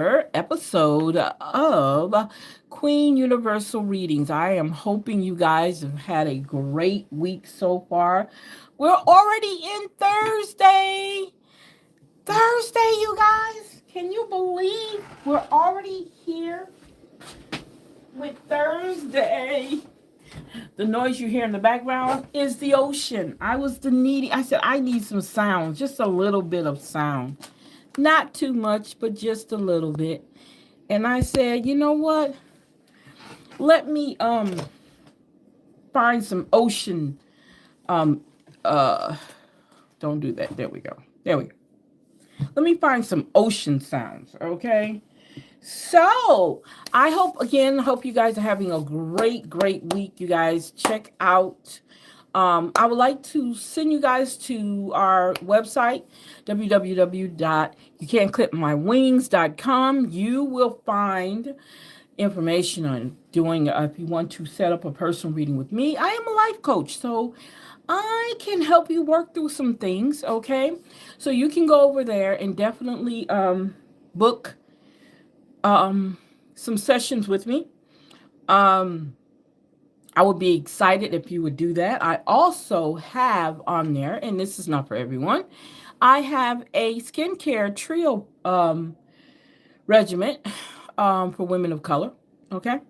episode of Queen Universal Readings. I am hoping you guys have had a great week so far. We're already in Thursday. Thursday, you guys. Can you believe we're already here with Thursday? The noise you hear in the background is the ocean. I said, I need some sound, just a little bit of sound. Not too much, but just a little bit. And I said, you know what? Let me find some ocean um uh don't do that. There we go. There we go. Let me find some ocean sounds, okay? So, hope you guys are having a great week. You guys check out I would like to send you guys to our website, www.youcan'tclipmywings.com. You will find information on doing, if you want to set up a personal reading with me. I am a life coach, so I can help you work through some things, okay? So you can go over there and definitely book some sessions with me. Um, I would be excited if you would do that. I also have on there, and this is not for everyone, I have a skincare trio regimen for women of color. Okay.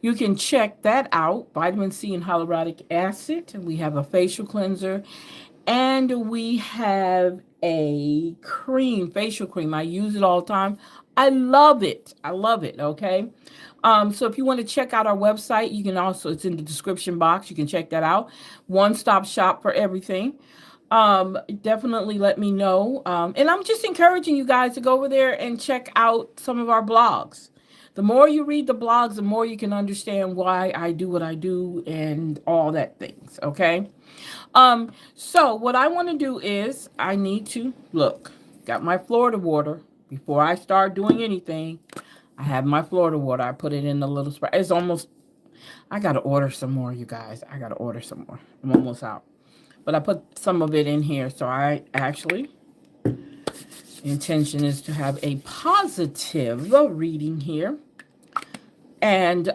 You can check that out. Vitamin C and hyaluronic acid. We have a facial cleanser. And we have a cream, facial cream. I use it all the time. I love it. I love it. Okay. So if you want to check out our website, you can also, it's in the description box. You can check that out. One stop shop for everything. Definitely let me know. And I'm just encouraging you guys to go over there and check out some of our blogs. The more you read the blogs, the more you can understand why I do what I do and all that things. Okay. So what I want to do is I need to look, got my Florida water before I start doing anything. I have my Florida water. I put it in a little spray. It's almost, I got to order some more, you guys. I got to order some more. I'm almost out. But I put some of it in here. So I actually, the intention is to have a positive reading here. And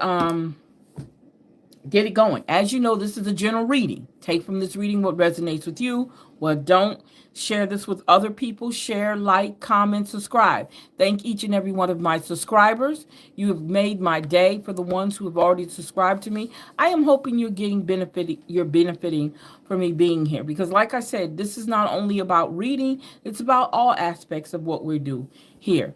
get it going. As you know, this is a general reading. Take from this reading what resonates with you, what don't. Share this with other people. Share, like, comment, subscribe. Thank each and every one of my subscribers. You have made my day. For the ones who have already subscribed to me, I am hoping you're benefiting from me being here. Because like I said, this is not only about reading, it's about all aspects of what we do here.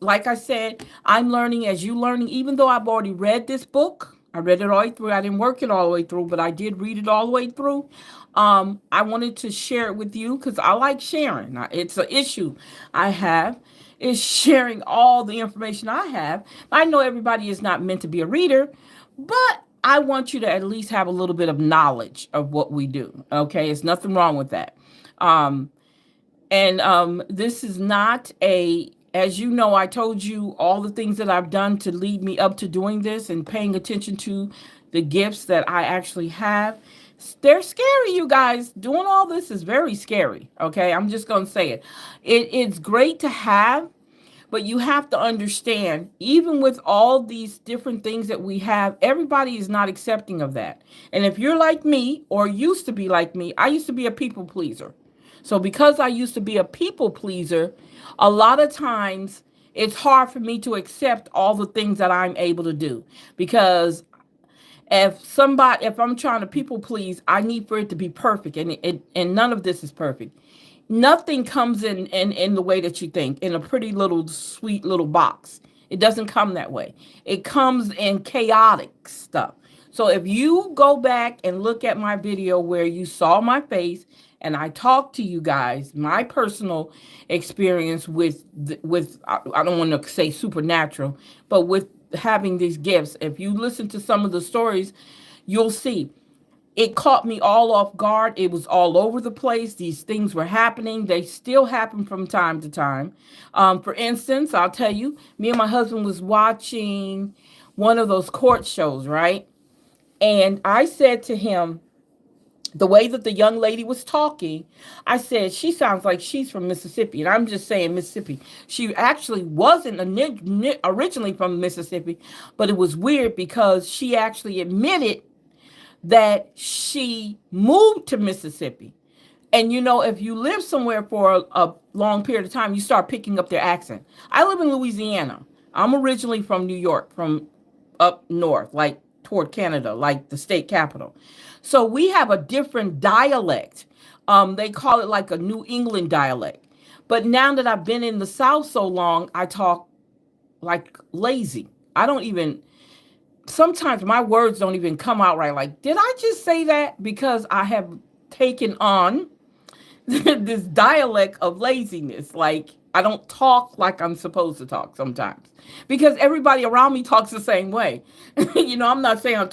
Like I said, I'm learning as you learning, even though I've already read this book. I read it all the way through. I didn't work it all the way through, but I did read it all the way through. I wanted to share it with you because I like sharing. Now, it's an issue I have is sharing all the information I have. I know everybody is not meant to be a reader, but I want you to at least have a little bit of knowledge of what we do. Okay, there's nothing wrong with that. Um, and this is not a, as you know, I told you all the things that I've done to lead me up to doing this and paying attention to the gifts that I actually have. They're scary, you guys. Doing all this is very scary. Okay, I'm just going to say it. It's great to have, but you have to understand, even with all these different things that we have, everybody is not accepting of that. And if you're like me or used to be like me, I used to be a people pleaser. So because I used to be a people pleaser, a lot of times it's hard for me to accept all the things that I'm able to do because if I'm trying to people please, I need for it to be perfect, and none of this is perfect. Nothing comes in the way that you think, in a pretty little sweet little box. It doesn't come that way. It comes in chaotic stuff. So if you go back and look at my video where you saw my face and I talked to you guys, my personal experience with I don't want to say supernatural, but with having these gifts, if you listen to some of the stories, you'll see it caught me all off guard. It was all over the place. These things were happening. They still happen from time to time. For instance, I'll tell you, me and my husband was watching one of those court shows, right? And I said to him, The way that the young lady was talking, I said, she sounds like she's from Mississippi. And I'm just saying Mississippi. She actually wasn't originally from Mississippi, but it was weird because she actually admitted that she moved to Mississippi. And you know, if you live somewhere for a long period of time, you start picking up their accent. I live in Louisiana. I'm originally from New York, from up north, like toward Canada, like the state capital. So we have a different dialect. They call it like a New England dialect. But now that I've been in the South so long, I talk like lazy. I don't even, sometimes my words don't even come out right. Like, did I just say that? Because I have taken on this dialect of laziness. Like, I don't talk like I'm supposed to talk sometimes because everybody around me talks the same way. You know, I'm not saying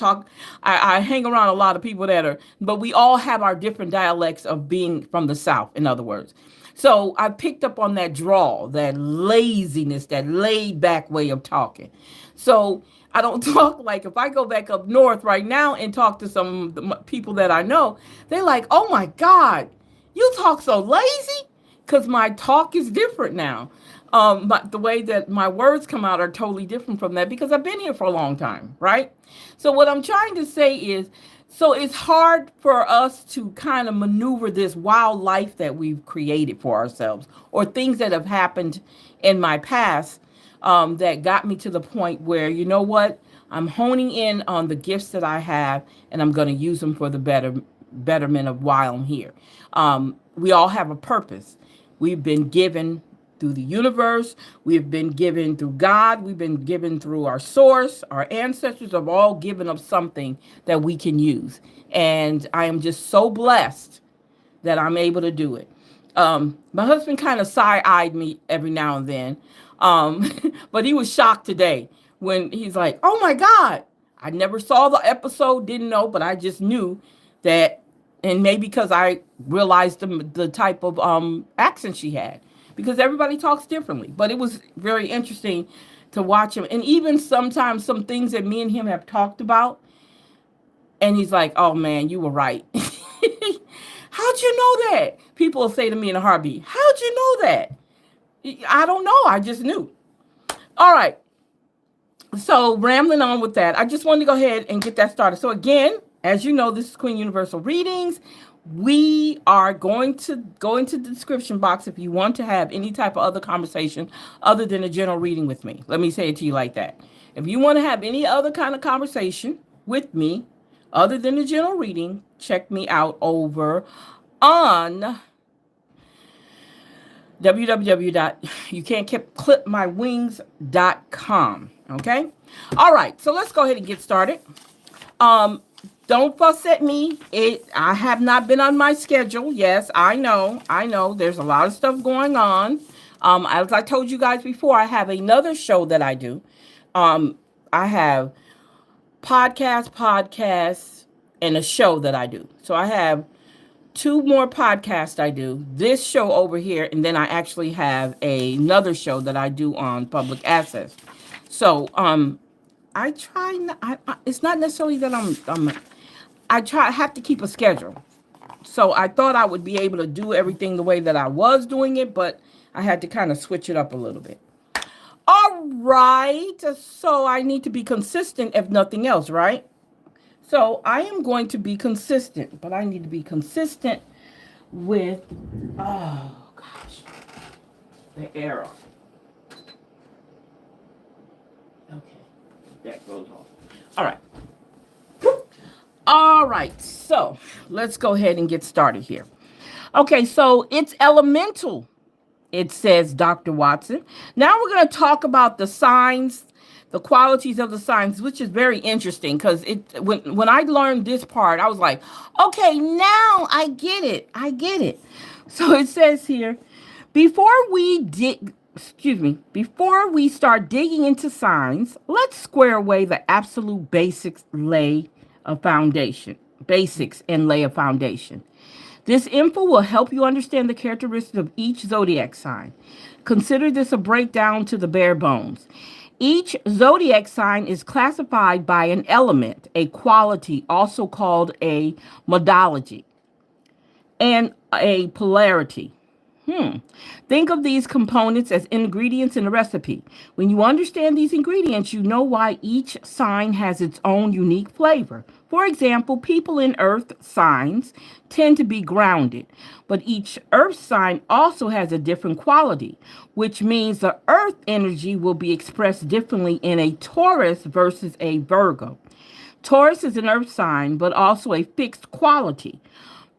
I hang around a lot of people that are, but we all have our different dialects of being from the South, in other words. So I picked up on that drawl, that laziness, that laid back way of talking. So I don't talk like, if I go back up north right now and talk to some people that I know, they're like, oh my God, you talk so lazy, because my talk is different now. The way that my words come out are totally different from that because I've been here for a long time, right? So what I'm trying to say is, so it's hard for us to kind of maneuver this wild life that we've created for ourselves, or things that have happened in my past that got me to the point where, you know what, I'm honing in on the gifts that I have, and I'm going to use them for the betterment of while I'm here. We all have a purpose. We've been given through the universe. We've been given through God. We've been given through our source. Our ancestors have all given us something that we can use. And I am just so blessed that I'm able to do it. My husband kind of side-eyed me every now and then. But he was shocked today when he's like, oh my God, I never saw the episode, didn't know, but I just knew that, and maybe because I realized the type of accent she had, because everybody talks differently. But it was very interesting to watch him. And even sometimes some things that me and him have talked about, and he's like, oh man, you were right. How'd you know that? People will say to me in a heartbeat, how'd you know that? I don't know. I just knew. All right. So rambling on with that, I just wanted to go ahead and get that started. So again, as you know, this is Queen Universal Readings. We are going to go into the description box if you want to have any type of other conversation other than a general reading with me. Let me say it to you like that. If you want to have any other kind of conversation with me other than the general reading, check me out over on www.youcan'tclipmywings.com. Okay. All right. So let's go ahead and get started. Don't fuss at me. I have not been on my schedule. Yes, I know. There's a lot of stuff going on. As I told you guys before, I have another show that I do. I have podcasts, and a show that I do. So I have 2 more podcasts I do. This show over here, and then I actually have another show that I do on public access. So I try. It's not necessarily that I have to keep a schedule. So I thought I would be able to do everything the way that I was doing it, but I had to kind of switch it up a little bit. All right. So I need to be consistent, if nothing else, right? So I am going to be consistent, but I need to be consistent with, oh gosh, the arrow. Okay, that goes off. All right. All right, so let's go ahead and get started here. Okay, so it's elemental, it says, Dr. Watson. Now we're going to talk about the signs, the qualities of the signs, which is very interesting because when I learned this part, I was like, okay, now I get it. So it says here, before we start digging into signs, let's square away the absolute basics and lay a foundation. This info will help you understand the characteristics of each zodiac sign. Consider this a breakdown to the bare bones. Each zodiac sign is classified by an element, a quality, also called a modality. and a polarity. Think of these components as ingredients in a recipe. When you understand these ingredients, you know why each sign has its own unique flavor. For example, people in earth signs tend to be grounded, but each earth sign also has a different quality, which means the earth energy will be expressed differently in a Taurus versus a Virgo. Taurus is an earth sign, but also a fixed quality.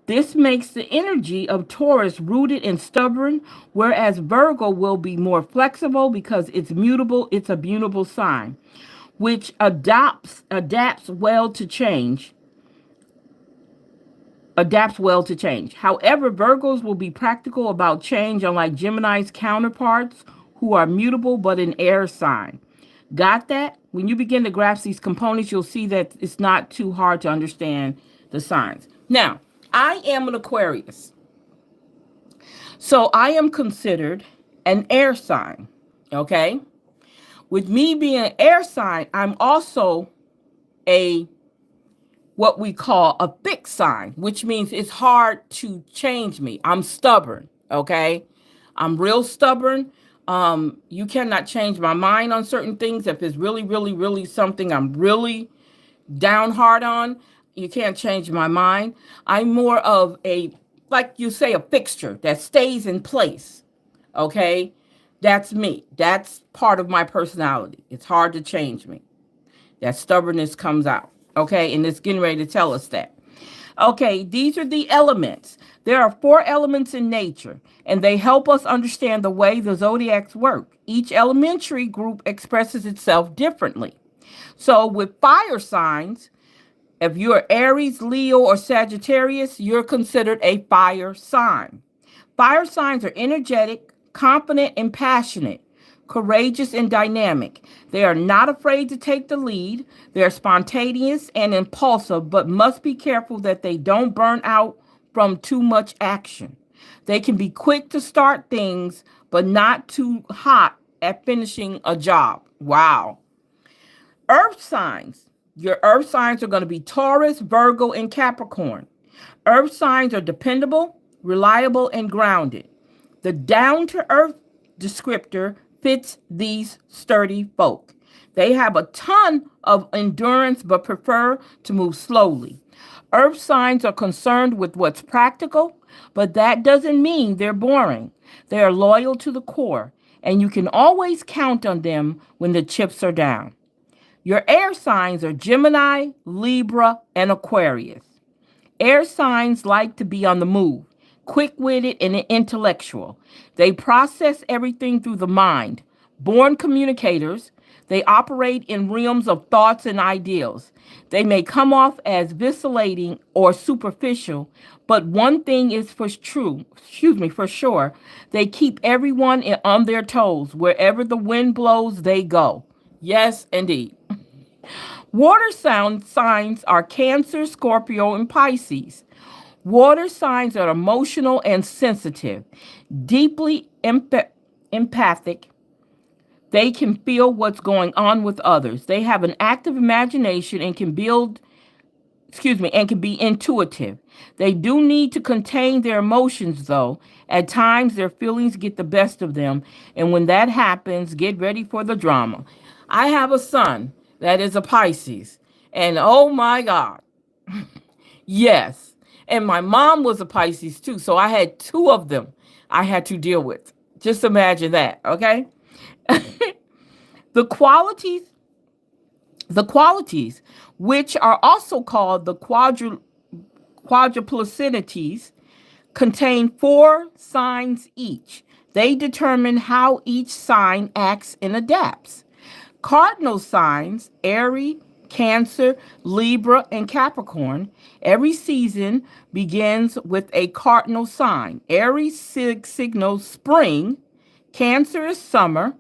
This makes the energy of Taurus rooted and stubborn, whereas Virgo will be more flexible because it's mutable, it's a mutable sign, which adapts well to change. Adapts well to change. However, Virgos will be practical about change, unlike Gemini's counterparts who are mutable but an air sign. Got that? When you begin to grasp these components, you'll see that it's not too hard to understand the signs. Now, I am an Aquarius. So I am considered an air sign, okay? With me being an air sign, I'm also a what we call a fixed sign, which means it's hard to change me. I'm stubborn, okay? I'm real stubborn. You cannot change my mind on certain things. If it's really, really, really something I'm really down hard on, you can't change my mind. I'm more of a, like you say, a fixture that stays in place, okay? That's me. That's part of my personality. It's hard to change me. That stubbornness comes out, okay? And it's getting ready to tell us that. Okay, these are the elements. There are 4 elements in nature, and they help us understand the way the zodiacs work. Each elementary group expresses itself differently. So with fire signs, if you're Aries, Leo, or Sagittarius, you're considered a fire sign. Fire signs are energetic, confident, and passionate, courageous, and dynamic. They are not afraid to take the lead. They are spontaneous and impulsive, but must be careful that they don't burn out from too much action. They can be quick to start things, but not too hot at finishing a job. Wow. Earth signs. Your earth signs are going to be Taurus, Virgo, and Capricorn. Earth signs are dependable, reliable, and grounded. The down-to-earth descriptor fits these sturdy folk. They have a ton of endurance but prefer to move slowly. Earth signs are concerned with what's practical, but that doesn't mean they're boring. They are loyal to the core, and you can always count on them when the chips are down. Your air signs are Gemini, Libra, and Aquarius. Air signs like to be on the move, quick-witted and intellectual. They process everything through the mind. Born communicators, they operate in realms of thoughts and ideals. They may come off as vacillating or superficial, but one thing is for sure. They keep everyone on their toes. Wherever the wind blows, they go. Yes, indeed. Water signs are Cancer, Scorpio, and Pisces. Water signs are emotional and sensitive, deeply empathic. They can feel what's going on with others. They have an active imagination and can be intuitive. They do need to contain their emotions, though. At times, their feelings get the best of them, and when that happens, get ready for the drama. I have a son that is a Pisces, and oh my God, yes. And my mom was a Pisces too, so I had 2 of them I had to deal with. Just imagine that, okay? The qualities, which are also called the quadruplicities, contain 4 signs each. They determine how each sign acts and adapts. Cardinal signs, Aries, Cancer, Libra, and Capricorn. Every season begins with a cardinal sign. Aries signals spring, Cancer is summer,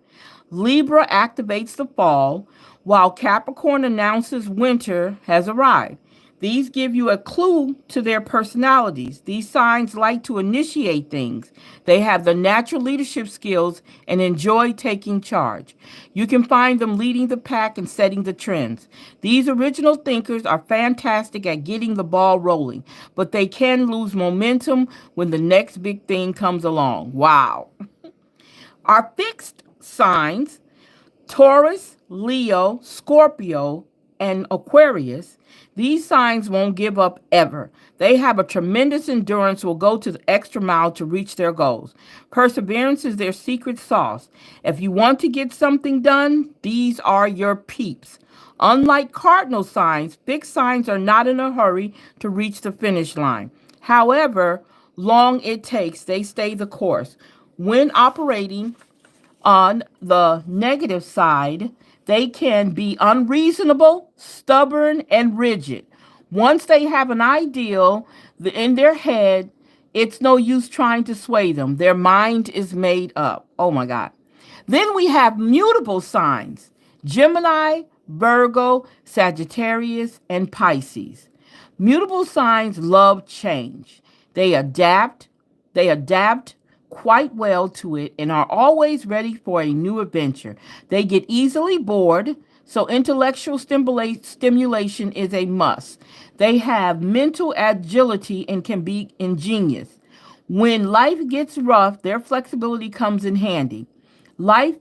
Libra activates the fall, while Capricorn announces winter has arrived. These give you a clue to their personalities. These signs like to initiate things. They have the natural leadership skills and enjoy taking charge. You can find them leading the pack and setting the trends. These original thinkers are fantastic at getting the ball rolling, but they can lose momentum when the next big thing comes along. Wow. Our fixed signs: Taurus, Leo, Scorpio, and Aquarius. These signs won't give up ever. They have a tremendous endurance, will go to the extra mile to reach their goals. Perseverance is their secret sauce. If you want to get something done, these are your peeps. Unlike cardinal signs, fixed signs are not in a hurry to reach the finish line. However long it takes, they stay the course. When operating on the negative side, they can be unreasonable, stubborn, and rigid. Once they have an ideal in their head, it's no use trying to sway them. Their mind is made up. Oh my God. Then we have mutable signs: Gemini, Virgo, Sagittarius, and Pisces. Mutable signs love change. They adapt. They adapt quite well to it and are always ready for a new adventure. They get easily bored, so intellectual stimulation is a must. They have mental agility and can be ingenious. When life gets rough, their flexibility comes in handy. Life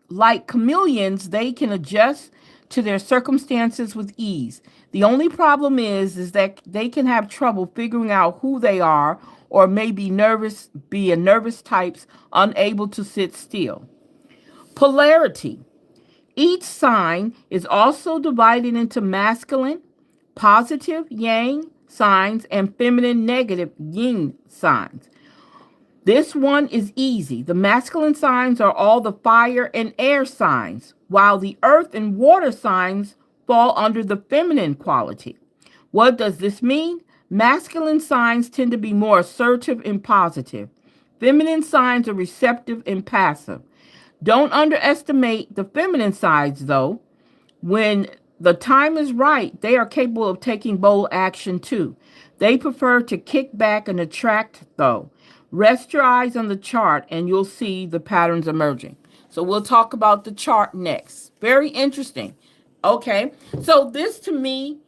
Like chameleons, they can adjust to their circumstances with ease. The only problem is that they can have trouble figuring out who they are, or maybe be a nervous types unable to sit still. Polarity. Each sign is also divided into masculine, positive yang signs, and feminine, negative yin signs. This one is easy. The masculine signs are all the fire and air signs, while the earth and water signs fall under the feminine quality. What does this mean? Masculine signs tend to be more assertive and positive. Feminine signs are receptive and passive. Don't underestimate the feminine sides, though. When the time is right, they are capable of taking bold action too. They prefer to kick back and attract, though. Rest your eyes on the chart and you'll see the patterns emerging. So we'll talk about the chart next. Very interesting. Okay, so this to me,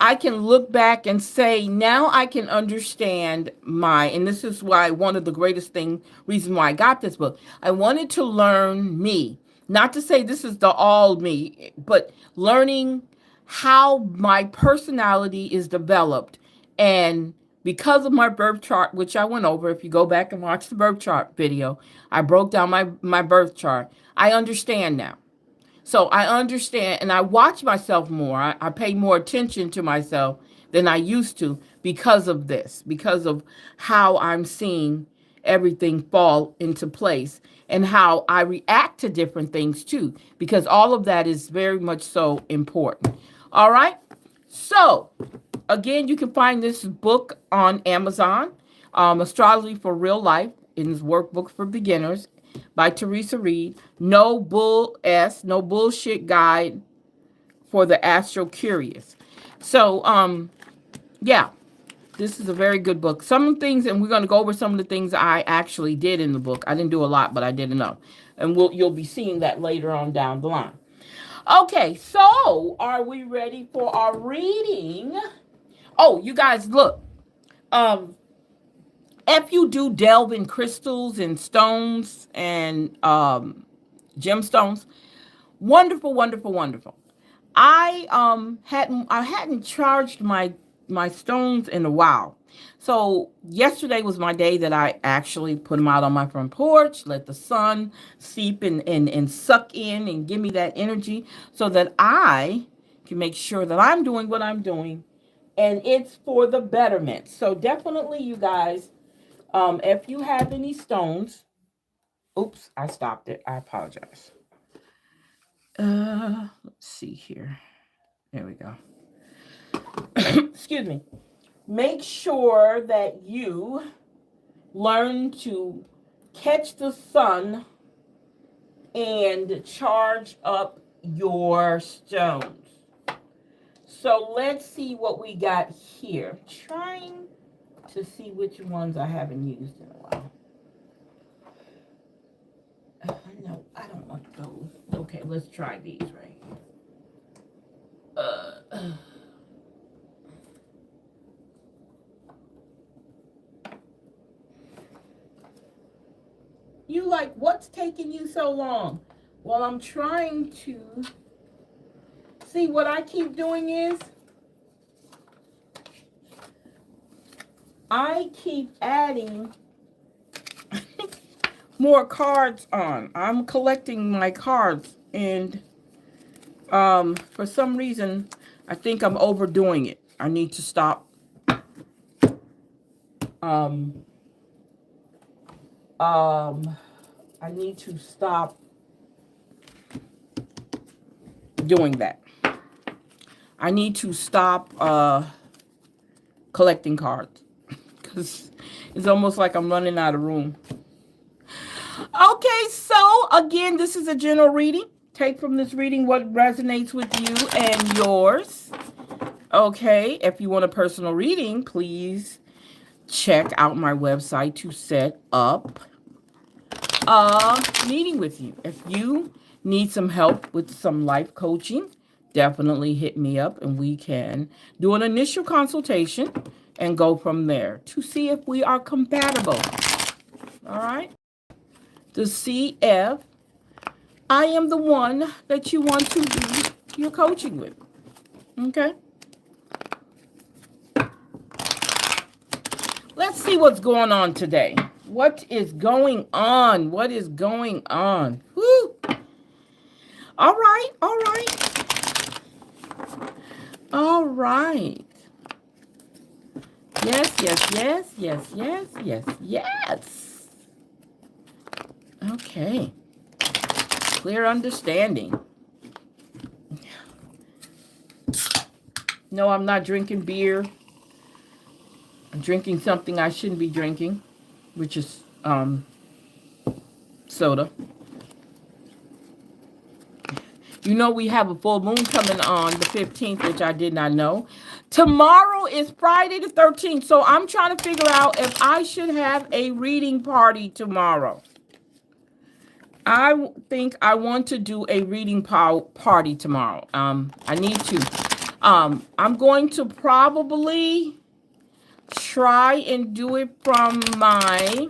I can look back and say, now I can understand and this is why one of the greatest reason why I got this book. I wanted to learn me. Not to say this is the all me, but learning how my personality is developed. And because of my birth chart, which I went over, if you go back and watch the birth chart video, I broke down my birth chart. I understand now. So I understand, and I watch myself more. I pay more attention to myself than I used to because of this, because of how I'm seeing everything fall into place and how I react to different things too, because all of that is very much so important. All right. So again, you can find this book on Amazon, Astrology for Real Life, in his workbook for beginners by Theresa Reed. No bullshit guide for the astro curious. So, yeah, this is a very good book. Some things, and we're going to go over some of the things I actually did in the book. I didn't do a lot, but I did enough. And you'll be seeing that later on down the line. Okay, so are we ready for our reading? Oh, you guys, look. If you do delve in crystals and stones and gemstones, wonderful, wonderful, wonderful. I hadn't charged my stones in a while. So yesterday was my day that I actually put them out on my front porch, let the sun seep and suck in and give me that energy so that I can make sure that I'm doing what I'm doing, and it's for the betterment. So definitely, you guys, if you have any stones, oops, I stopped it. I apologize. Let's see here. There we go. Excuse me. Make sure that you learn to catch the sun and charge up your stones. So let's see what we got here. Trying to see which ones I haven't used in a while. No, I don't want those. Okay, let's try these right here. You like, what's taking you so long? Well, I'm trying to see. What I keep doing is I keep adding more cards on. I'm collecting my cards, and for some reason I think I'm overdoing it. I need to stop. I need to stop doing that. I need to stop collecting cards, because it's almost like I'm running out of room. Okay, so again, this is a general reading. Take from this reading what resonates with you and yours. Okay, if you want a personal reading, please check out my website to set up a meeting with you. If you need some help with some life coaching, definitely hit me up and we can do an initial consultation and go from there to see if we are compatible. All right? To see if I am the one that you want to do your coaching with. Okay? Let's see what's going on today. What is going on? What is going on? Woo! All right, all right. All right. Yes, yes, yes, yes, yes, yes, yes. Okay. Clear understanding. No, I'm not drinking beer. I'm drinking something I shouldn't be drinking, which is soda. You know, we have a full moon coming on the 15th, which I did not know. Tomorrow is Friday the 13th, so I'm trying to figure out if I should have a reading party tomorrow. I think I want to do a reading party tomorrow. I need to. I'm going to probably try and do it from my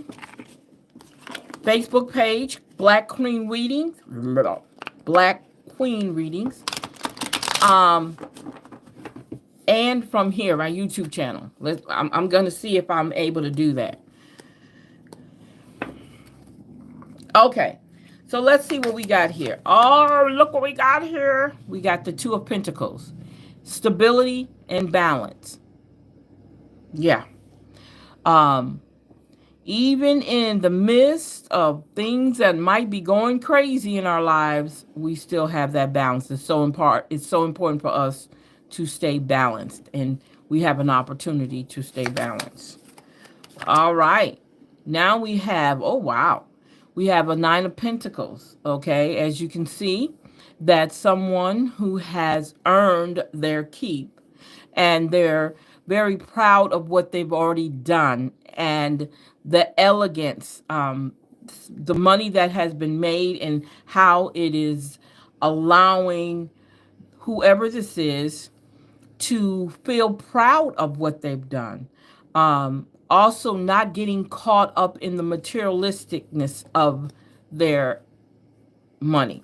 Facebook page, Black Queen Readings. Black Queen Readings. And from here, my YouTube channel. I'm going to see if I'm able to do that. Okay. So let's see what we got here. Oh, look what we got here. We got the Two of Pentacles. Stability and balance. Yeah. Even in the midst of things that might be going crazy in our lives, we still have that balance. It's so important for us to stay balanced, and we have an opportunity to stay balanced. All right. Now we have, oh, wow. We have a Nine of Pentacles, okay? As you can see, that's someone who has earned their keep, and they're very proud of what they've already done, and the elegance, the money that has been made, and how it is allowing whoever this is to feel proud of what they've done. Also not getting caught up in the materialisticness of their money.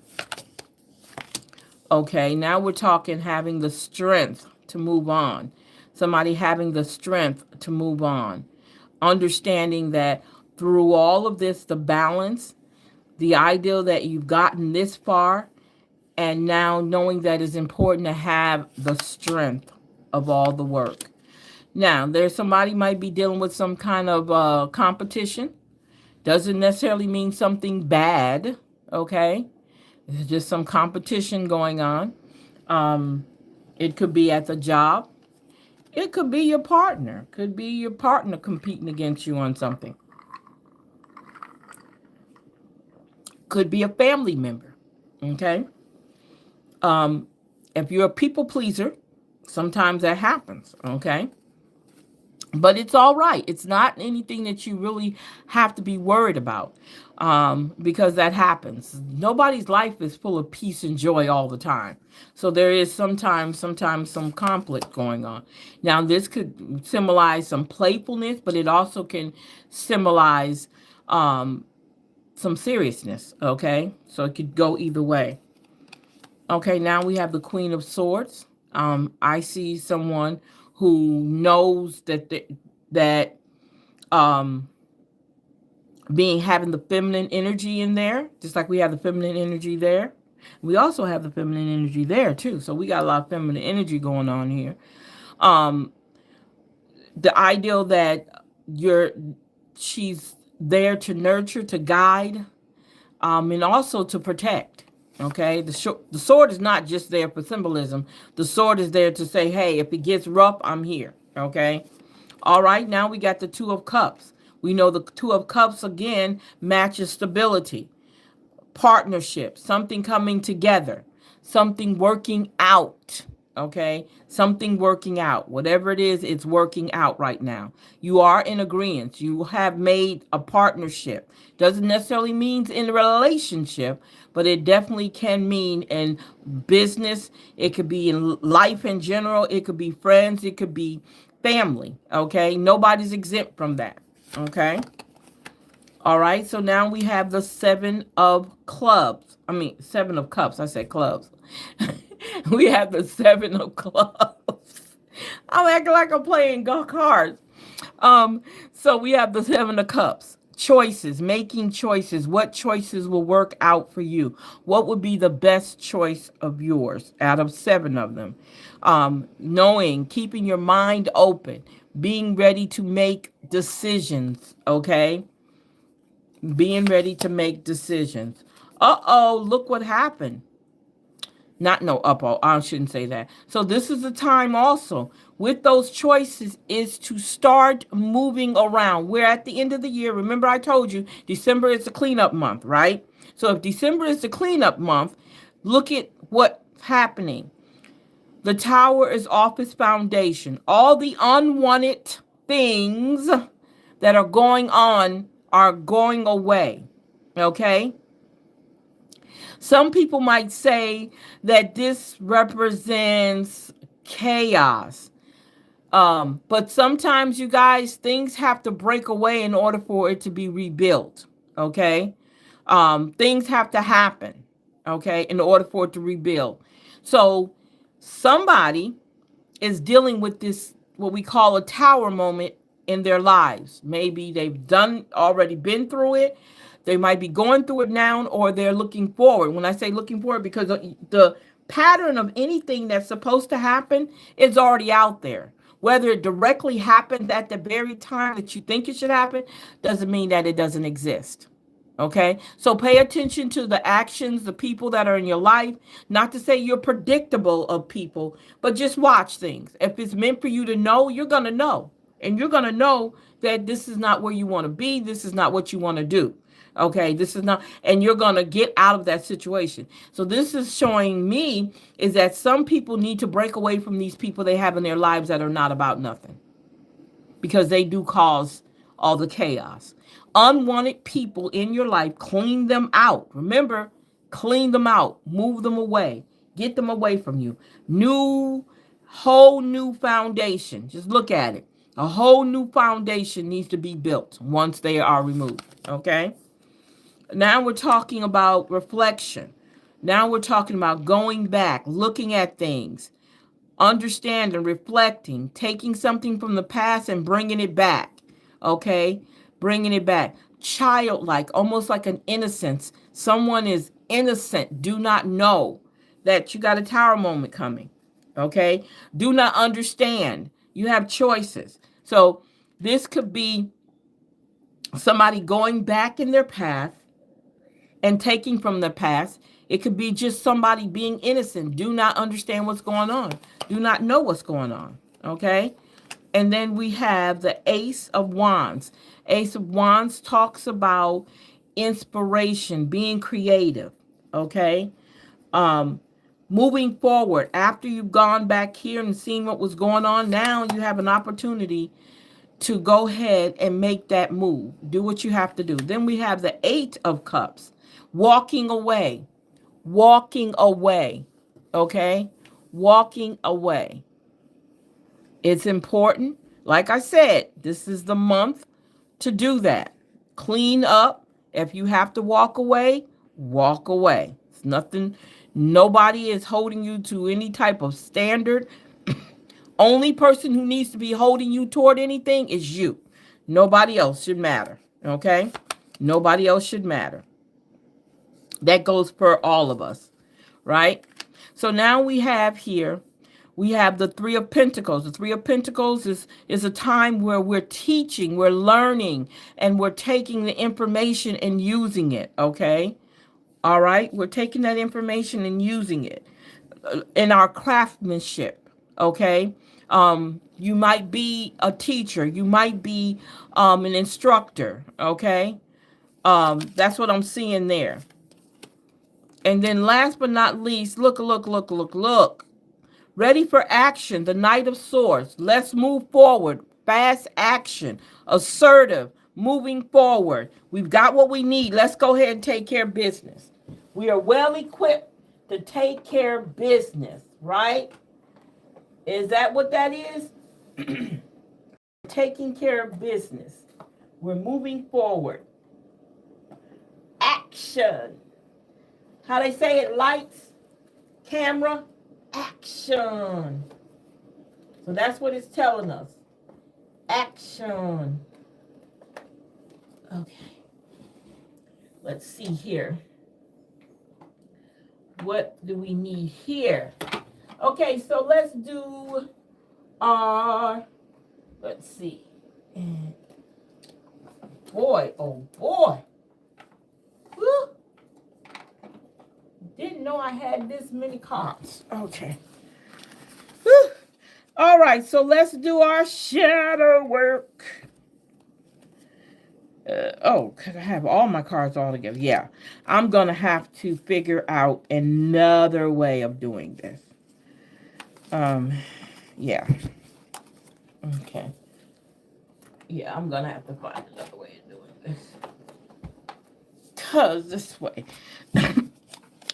Okay, now we're talking having the strength to move on. Somebody having the strength to move on. Understanding that through all of this, the balance, the idea that you've gotten this far, and now knowing that it's important to have the strength of all the work. Now, there's somebody might be dealing with some kind of competition. Doesn't necessarily mean something bad, okay? It's just some competition going on. It could be at the job. It could be your partner. Could be your partner competing against you on something. Could be a family member, okay? If you're a people pleaser, Sometimes that happens, okay? But it's all right. It's not anything that you really have to be worried about, because that happens. Nobody's life is full of peace and joy all the time. So there is sometimes some conflict going on. Now, this could symbolize some playfulness, but it also can symbolize some seriousness, okay? So it could go either way. Okay, now we have the Queen of Swords. I see someone who knows that um, being having the feminine energy in there, just like we have the feminine energy there. We also have the feminine energy there too. So we got a lot of feminine energy going on here. Um, the ideal that you're she's there to nurture, to guide, and also to protect. Okay, the sword is not just there for symbolism. The sword is there to say, hey, if it gets rough, I'm here. Okay, all right, now we got the Two of Cups. We know the Two of Cups again matches stability, partnership, something coming together, something working out. Okay, something working out. Whatever it is, it's working out right now. You are in agreement. You have made a partnership. Doesn't necessarily mean in a relationship, but it definitely can mean in business. It could be in life in general. It could be friends. It could be family. Okay, nobody's exempt from that. Okay. All right, so now we have the Seven of Clubs. I mean, Seven of Cups. I said clubs. We have the Seven of Clubs. I'm acting like I'm playing cards. Um, so we have the Seven of Cups. Choices, making choices. What choices will work out for you? What would be the best choice of yours out of seven of them? Knowing, keeping your mind open, being ready to make decisions, okay? Being ready to make decisions. Uh-oh, look what happened. Not no uh-oh, I shouldn't say that. So this is the time also with those choices is to start moving around. We're at the end of the year. Remember I told you December is the cleanup month, right? So if December is the cleanup month, look at what's happening. The tower is off its foundation. All the unwanted things that are going on are going away. Okay? Some people might say that this represents chaos. But sometimes, you guys, things have to break away in order for it to be rebuilt. Okay? Things have to happen. Okay? In order for it to rebuild. So, somebody is dealing with this, what we call a tower moment in their lives. Maybe they've already been through it. They might be going through it now, or they're looking forward. When I say looking forward, because the pattern of anything that's supposed to happen is already out there. Whether it directly happens at the very time that you think it should happen doesn't mean that it doesn't exist. Okay, so pay attention to the actions, the people that are in your life. Not to say you're predictable of people, but just watch things. If it's meant for you to know, you're going to know. And you're going to know that this is not where you want to be. This is not what you want to do. Okay, this is not, and you're going to get out of that situation. So this is showing me is that some people need to break away from these people they have in their lives that are not about nothing, because they do cause all the chaos. Unwanted people in your life, clean them out. Remember, clean them out, move them away, get them away from you. Whole new foundation. Just look at it. A whole new foundation needs to be built once they are removed. Okay? Now we're talking about reflection. Now we're talking about going back, looking at things, understanding, reflecting, taking something from the past and bringing it back. Okay? Bringing it back. Childlike, almost like an innocence. Someone is innocent, do not know that you got a tower moment coming. Okay? Do not understand. You have choices. So this could be somebody going back in their path and taking from the past. It could be just somebody being innocent, do not understand what's going on, do not know what's going on. Okay? And then we have the Ace of Wands. Ace of Wands talks about inspiration, being creative. Okay? Moving forward, after you've gone back here and seen what was going on, now you have an opportunity to go ahead and make that move. Do what you have to do. Then we have the Eight of Cups. Walking away. Walking away. Okay? Walking away. It's important. Like I said, this is the month to do that. Clean up. If you have to walk away, walk away. It's nothing. Nobody is holding you to any type of standard. Only person who needs to be holding you toward anything is you. Nobody else should matter. Okay? Nobody else should matter. That goes for all of us. Right? So now we have here, we have the Three of Pentacles. The Three of Pentacles is a time where we're teaching, we're learning, and we're taking the information and using it. Okay? All right? We're taking that information and using it in our craftsmanship. Okay? You might be a teacher. You might be an instructor. Okay? That's what I'm seeing there. And then last but not least, look. Ready for action, the Knight of Swords. Let's move forward. Fast action. Assertive. Moving forward. We've got what we need. Let's go ahead and take care of business. We are well equipped to take care of business, right? Is that what that is? Taking care of business. We're moving forward. Action. How they say it, lights, camera, action. So that's what it's telling us. Action. Okay. Let's see here. What do we need here? Okay, so let's do our, let's see. Boy, oh boy. Woo. Didn't know I had this many cards. Okay. Whew. All right, so let's do our shadow work. Because I have all my cards all together. Yeah, I'm going to have to figure out another way of doing this. Yeah. Okay. Yeah, I'm going to have to find another way of doing this. Because this way...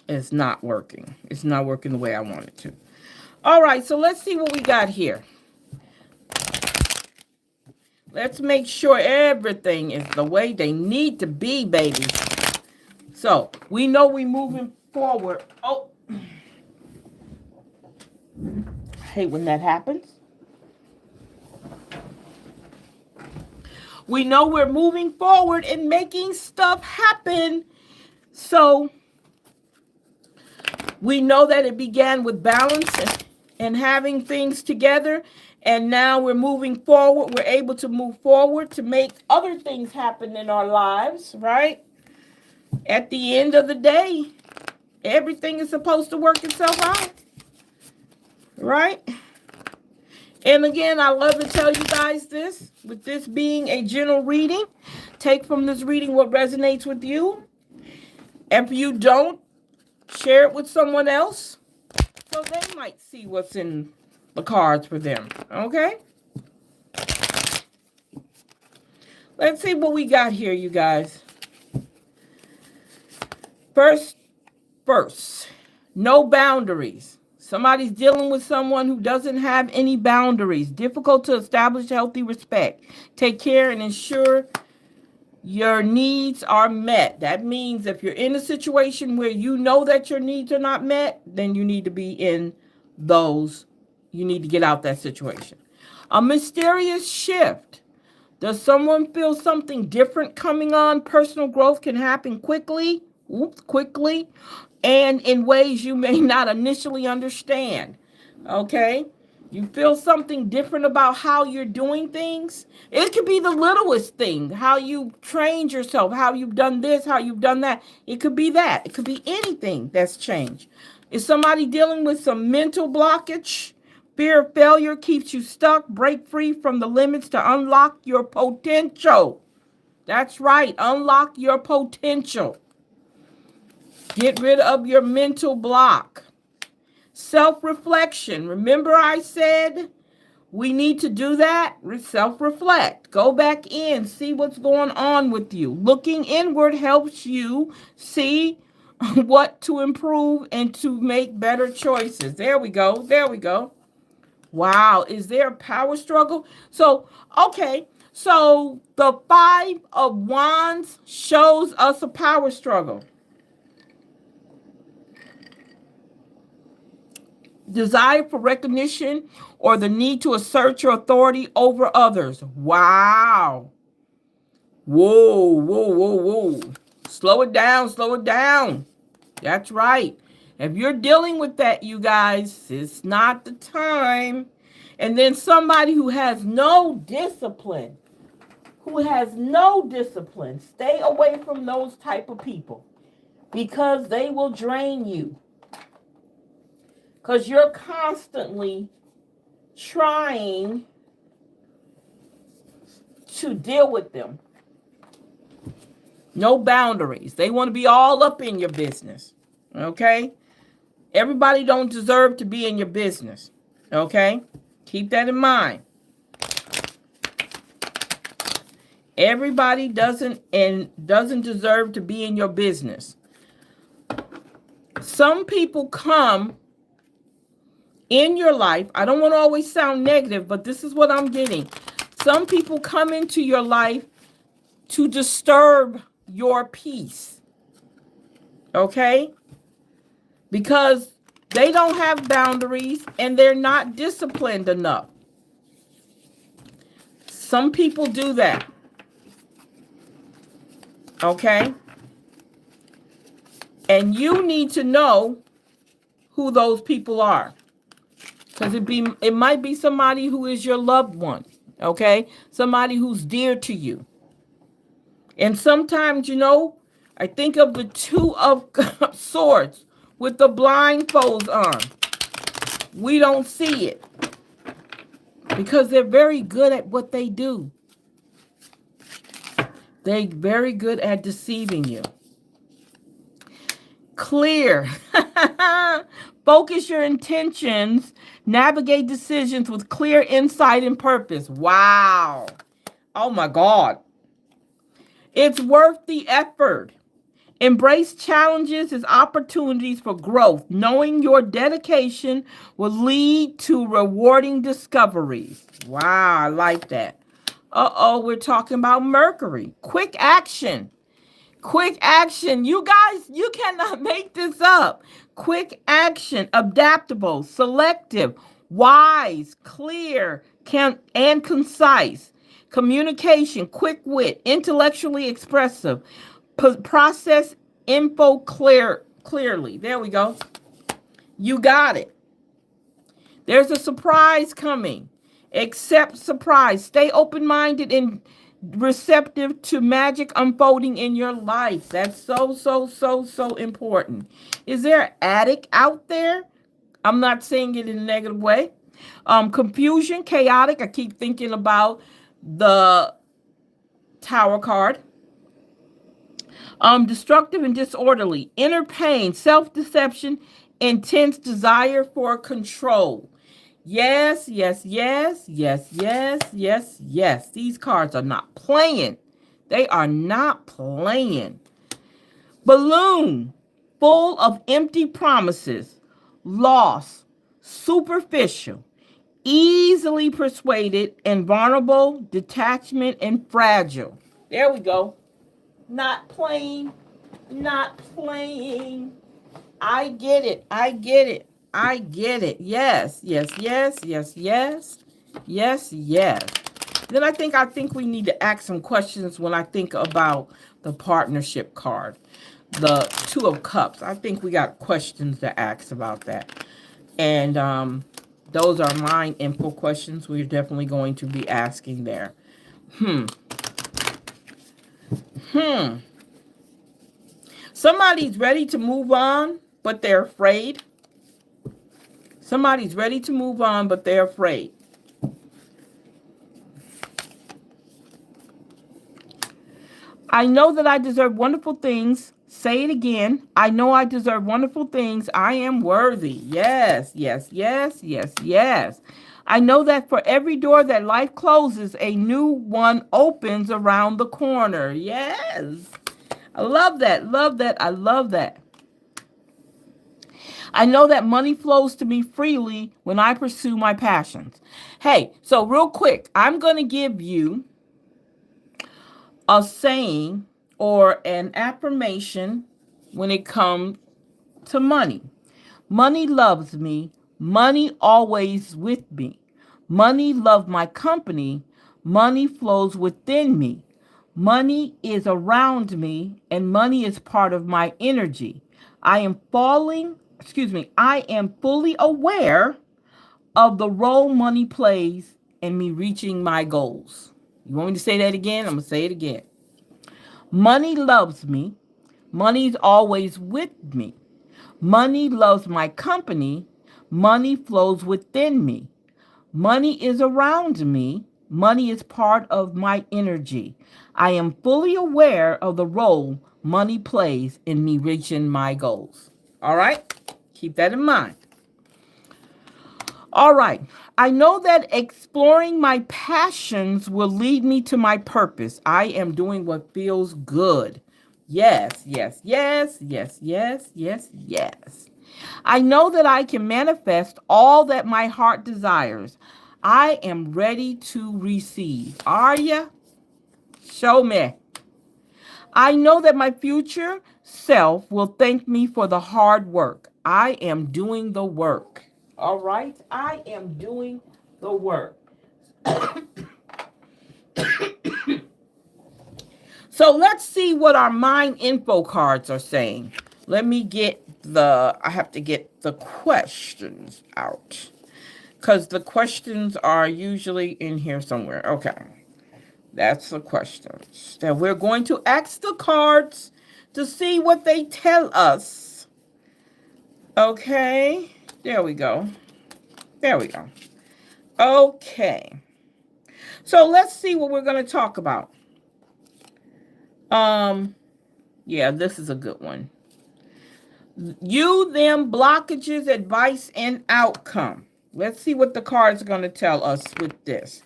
It's not working. It's not working the way I want it to. All right, so let's see what we got here. Let's make sure everything is the way they need to be, baby. So, we know we're moving forward. Oh. I hate when that happens. We know we're moving forward and making stuff happen. So... we know that it began with balance and having things together. And now we're moving forward. We're able to move forward to make other things happen in our lives, right? At the end of the day, everything is supposed to work itself out, right? And again, I love to tell you guys this, with this being a general reading, take from this reading what resonates with you. If you don't, share it with someone else so they might see what's in the cards for them. Okay? Let's see what we got here, you guys. First, no boundaries. Somebody's dealing with someone who doesn't have any boundaries. Difficult to establish healthy respect. Take care and ensure your needs are met. That means if you're in a situation where you know that your needs are not met, then you need to be in those. You need to get out that situation. A mysterious shift. Does someone feel something different coming on? Personal growth can happen quickly, and in ways you may not initially understand. Okay? You feel something different about how you're doing things. It could be the littlest thing, how you trained yourself, how you've done this, how you've done that. It could be that. It could be anything that's changed. Is somebody dealing with some mental blockage? Fear of failure keeps you stuck. Break free from the limits to unlock your potential. That's right. Unlock your potential. Get rid of your mental block. Self-reflection. Remember I said we need to do that? Self-reflect. Go back in. See what's going on with you. Looking inward helps you see what to improve and to make better choices. There we go. There we go. Wow. Is there a power struggle? So, okay. So the Five of Wands shows us a power struggle. Desire for recognition or the need to assert your authority over others. Wow. Whoa, whoa, whoa, whoa. Slow it down, slow it down. That's right. If you're dealing with that, you guys, it's not the time. And then somebody who has no discipline, stay away from those type of people because they will drain you. Because you're constantly trying to deal with them. No boundaries. They want to be all up in your business. Okay? Everybody don't deserve to be in your business. Okay? Keep that in mind. Everybody doesn't deserve to be in your business. Some people come in your life. I don't want to always sound negative, but this is what I'm getting. Some people come into your life to disturb your peace. Okay? Because they don't have boundaries and they're not disciplined enough. Some people do that. Okay? And you need to know who those people are. Because it might be somebody who is your loved one. Okay? Somebody who's dear to you. And sometimes, I think of the Two of Swords with the blindfolds on. We don't see it. Because they're very good at what they do. They're very good at deceiving you. Clear. Focus your intentions. Navigate decisions with clear insight and purpose. Wow. Oh my God. It's worth the effort. Embrace challenges as opportunities for growth. Knowing your dedication will lead to rewarding discoveries. Wow, I like that. Uh-oh, we're talking about Mercury. Quick action. Quick action. You guys, you cannot make this up. Quick action. Adaptable, selective, wise, clear, and concise. Communication, quick wit, intellectually expressive. Process info clearly. There we go. You got it. There's a surprise coming. Accept surprise. Stay open-minded and receptive to magic unfolding in your life. That's so important. Is there an addict out there? I'm not saying it in a negative way. Confusion, chaotic. I keep thinking about the Tower card. Destructive and disorderly. Inner pain, self-deception, intense desire for control. Yes. These cards are not playing. They are not playing. Balloon, full of empty promises, loss, superficial, easily persuaded, and vulnerable, detachment, and fragile. There we go. Not playing. I get it. Yes. Then I think we need to ask some questions when I think about the partnership card. The Two of Cups. I think we got questions to ask about that. And those are mind info questions we're definitely going to be asking there. Somebody's ready to move on, but they're afraid. Somebody's ready to move on, but they're afraid. I know that I deserve wonderful things. Say it again. I know I deserve wonderful things. I am worthy. Yes, yes, yes, yes, yes. I know that for every door that life closes, a new one opens around the corner. Yes. I love that. Love that. I love that. I know that money flows to me freely when I pursue my passions. Hey, so real quick, I'm going to give you a saying or an affirmation when it comes to money. Money loves me. Money always with me. Money loves my company. Money flows within me. Money is around me and money is part of my energy. I am fully aware of the role money plays in me reaching my goals. You want me to say that again? I'm going to say it again. Money loves me. Money's always with me. Money loves my company. Money flows within me. Money is around me. Money is part of my energy. I am fully aware of the role money plays in me reaching my goals. All right? Keep that in mind. All right. I know that exploring my passions will lead me to my purpose. I am doing what feels good. Yes, yes, yes, yes, yes, yes, yes. I know that I can manifest all that my heart desires. I am ready to receive. Are you? Show me. I know that my future self will thank me for the hard work. I am doing the work. All right? I am doing the work. So let's see what our mind info cards are saying. I have to get the questions out. Because the questions are usually in here somewhere. Okay. That's the questions that we're going to ask the cards to see what they tell us. Okay. There we go. There we go. Okay. So let's see what we're going to talk about. Yeah, this is a good one. You, them, blockages, advice, and outcome. Let's see what the cards are going to tell us with this.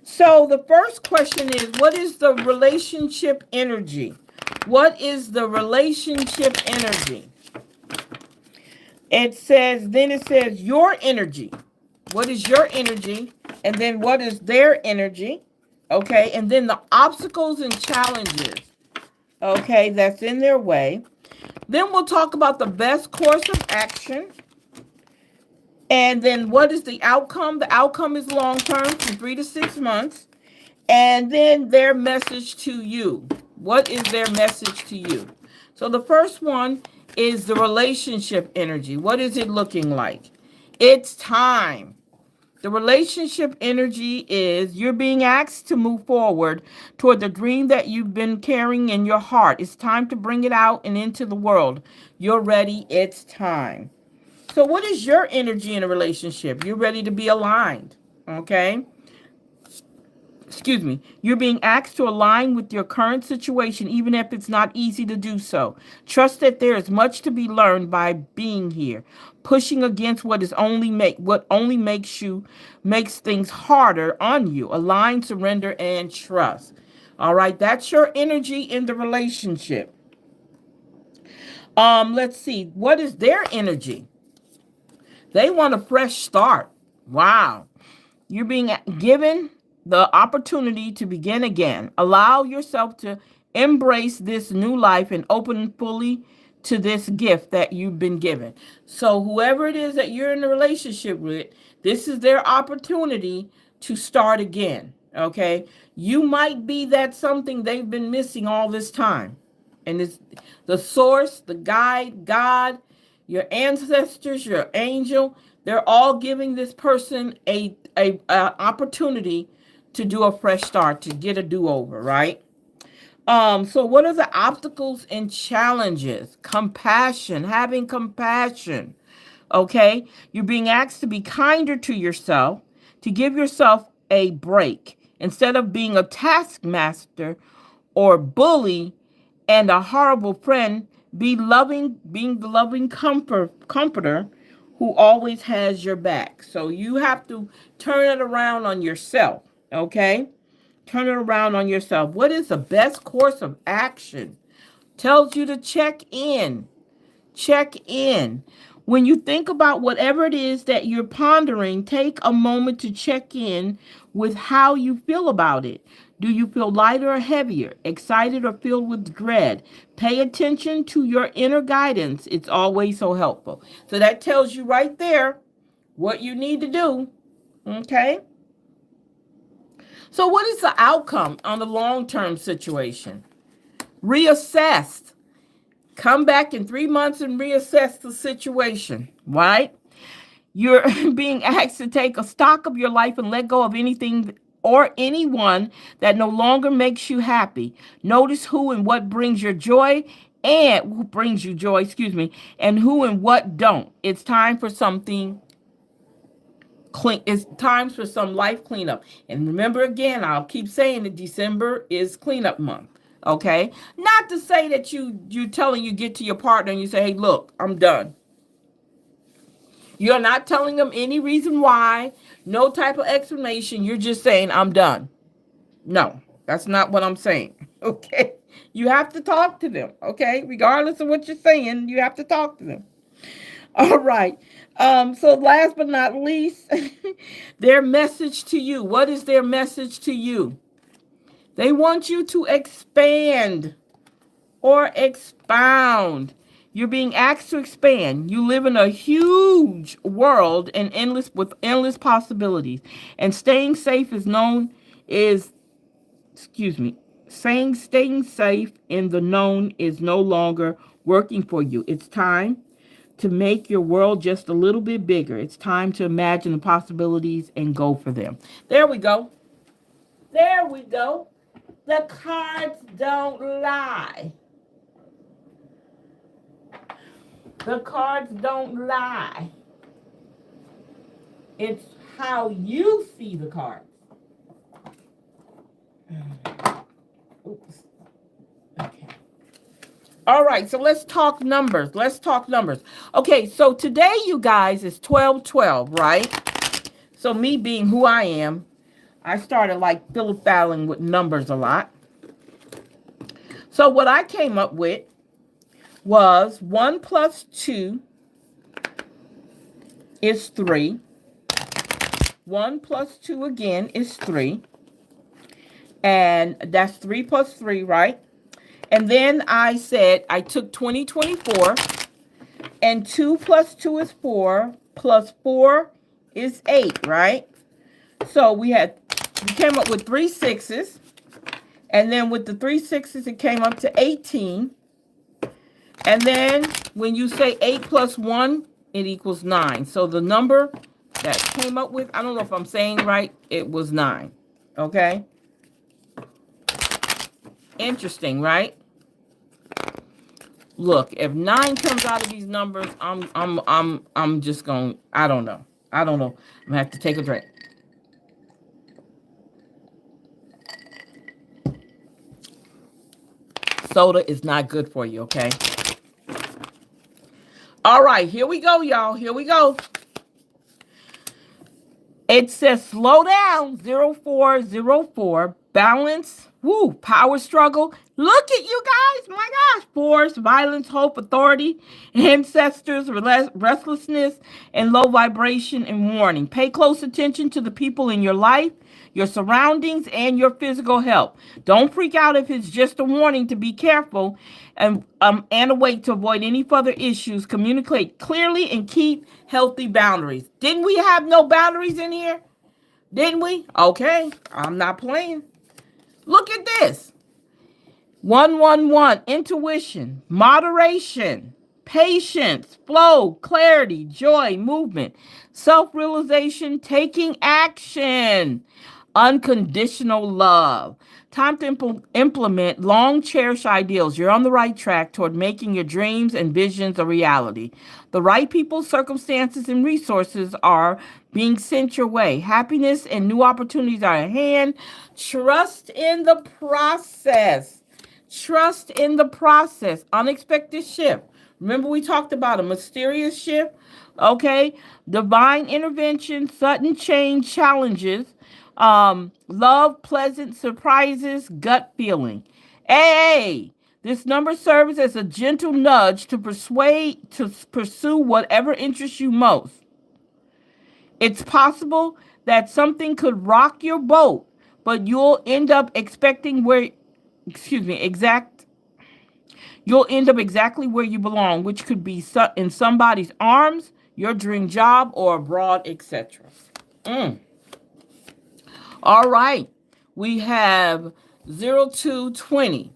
So the first question is, what is the relationship energy? What is the relationship energy? It says your energy. What is your energy? And then what is their energy? Okay, and then the obstacles and challenges. Okay, that's in their way. Then we'll talk about the best course of action. And then what is the outcome? The outcome is long term from 3 to 6 months. And then their message to you. What is their message to you? So the first one is the relationship energy. What is it looking like? It's time. The relationship energy is you're being asked to move forward toward the dream that you've been carrying in your heart. It's time to bring it out and into the world. You're ready. It's time. So what is your energy in a relationship? You're ready to be aligned. Okay? You're being asked to align with your current situation, even if it's not easy to do so. Trust that there is much to be learned by being here. Pushing against what only makes things harder on you. Align, surrender, and trust. All right, that's your energy in the relationship. Let's see. What is their energy? They want a fresh start. Wow. You're being given the opportunity to begin again. Allow yourself to embrace this new life and open fully to this gift that you've been given. So whoever it is that you're in a relationship with, this is their opportunity to start again. Okay? You might be that something they've been missing all this time. And it's the source, the guide, God, your ancestors, your angel, they're all giving this person a opportunity to do a fresh start, to get a do-over, right? So what are the obstacles and challenges? Compassion, having compassion. Okay? You're being asked to be kinder to yourself, to give yourself a break. Instead of being a taskmaster or bully and a horrible friend, Being the loving comforter who always has your back. So you have to turn it around on yourself, okay? Turn it around on yourself. What is the best course of action? Tells you to check in. Check in. When you think about whatever it is that you're pondering, take a moment to check in with how you feel about it. Do you feel lighter or heavier, excited or filled with dread? Pay attention to your inner guidance. It's always so helpful. So that tells you right there what you need to do. Okay? So, what is the outcome on the long term situation? Reassess. Come back in 3 months and reassess the situation, right? You're being asked to take a stock of your life and let go of anything or anyone that no longer makes you happy. Notice who and what brings your joy and who brings you joy, and who and what don't. It's time for something clean. It's time for some life cleanup. And remember again, I'll keep saying that December is cleanup month. Okay, not to say that you telling you get to your partner and you say, hey, look, I'm done. You're not telling them any reason why, no type of explanation. You're just saying, I'm done. No, that's not what I'm saying. Okay, you have to talk to them. Okay, regardless of what you're saying, you have to talk to them. All right. So last but not least, their message to you. What is their message to you? They want you to expand or expound. You're being asked to expand. You live in a huge world and endless possibilities. And staying safe is known is staying safe in the known is no longer working for you. It's time to make your world just a little bit bigger. It's time to imagine the possibilities and go for them. There we go. There we go. The cards don't lie. The cards don't lie. It's how you see the cards. Oops. Okay. All right, so let's talk numbers. Okay, so today, you guys, is 12/12, right? So me being who I am, I started like fiddle-faddling with numbers a lot. So what I came up with was 1 plus 2 is 3. 1 plus 2 again is 3. And that's 3 plus 3, right? And then I said I took 2024, and 2 plus 2 is 4, plus 4 is 8, right? So we came up with 3 6s. And then with the 3 6s, it came up to 18. And then when you say 8 plus 1, it equals 9. So the number that came up with, I don't know if I'm saying right, it was 9. Okay? Interesting, right? Look, if 9 comes out of these numbers, I'm just going, I don't know. I'm going to have to take a drink. Soda is not good for you, okay? All right, here we go, y'all. Here we go. It says slow down, 0404, balance, power struggle. Look at you guys, my gosh. Force, violence, hope, authority, ancestors, restlessness, and low vibration and warning. Pay close attention to the people in your life, your surroundings, and your physical health. Don't freak out if it's just a warning to be careful and a way to avoid any further issues. Communicate clearly and keep healthy boundaries. Didn't we have no boundaries in here? Didn't we? Okay, I'm not playing. Look at this. 111, intuition, moderation, patience, flow, clarity, joy, movement, self-realization, taking action, unconditional love. Time to implement long cherished ideals. You're on the right track toward making your dreams and visions a reality. The right people, circumstances, and resources are being sent your way. Happiness and new opportunities are at hand. Trust in the process. Trust in the process. Unexpected shift. Remember, we talked about a mysterious shift? Okay. Divine intervention, sudden change, challenges, love, pleasant surprises, gut feeling. Hey, this number serves as a gentle nudge to pursue whatever interests you most. It's possible that something could rock your boat, but you'll end up exactly where you belong, which could be in somebody's arms, your dream job, or abroad, etc. All right. We have 0220.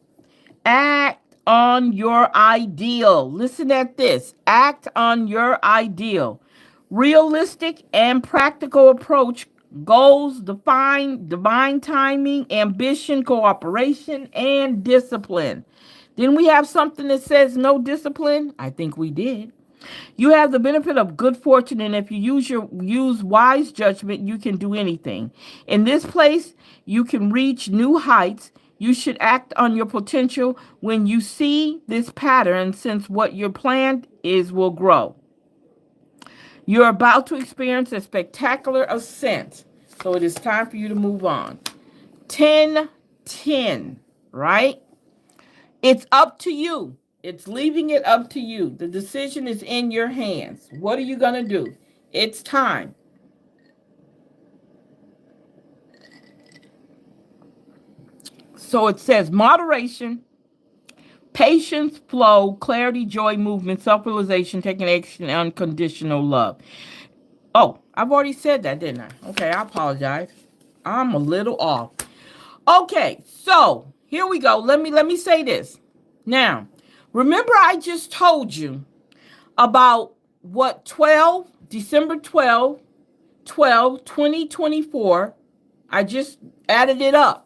Act on your ideal. Listen at this. Act on your ideal. Realistic and practical approach, goals define divine timing, ambition, cooperation, and discipline. Then we have something that says no discipline. I think we did. You have the benefit of good fortune, and if you use wise judgment, you can do anything. In this place, you can reach new heights. You should act on your potential when you see this pattern, since what you're planned is will grow. You're about to experience a spectacular ascent, so it is time for you to move on. 10-10, right? It's up to you. It's leaving it up to you. The decision is in your hands. What are you going to do? It's time. So it says moderation, patience, flow, clarity, joy, movement, self-realization, taking action, unconditional love. Oh, I've already said that, didn't I? Okay, I apologize. I'm a little off. Okay, so here we go. Let me say this. Now, remember I just told you about what December 12, 2024. I just added it up.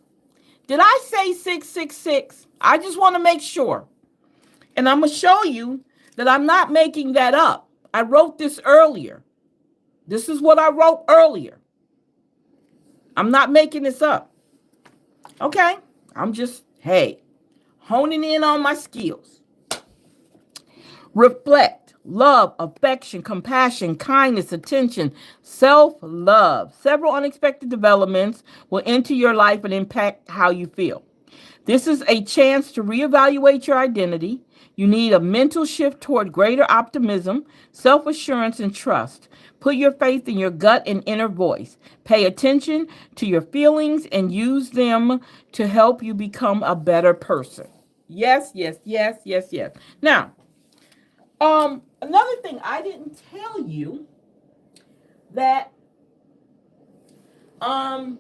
Did I say 666? I just want to make sure. And I'm going to show you that I'm not making that up. I wrote this earlier. This is what I wrote earlier. I'm not making this up. Okay? I'm just, honing in on my skills. Reflect, love, affection, compassion, kindness, attention, self-love. Several unexpected developments will enter your life and impact how you feel. This is a chance to reevaluate your identity. You need a mental shift toward greater optimism, self-assurance, and trust. Put your faith in your gut and inner voice. Pay attention to your feelings and use them to help you become a better person. Yes, yes, yes, yes, yes. Now, another thing I didn't tell you that I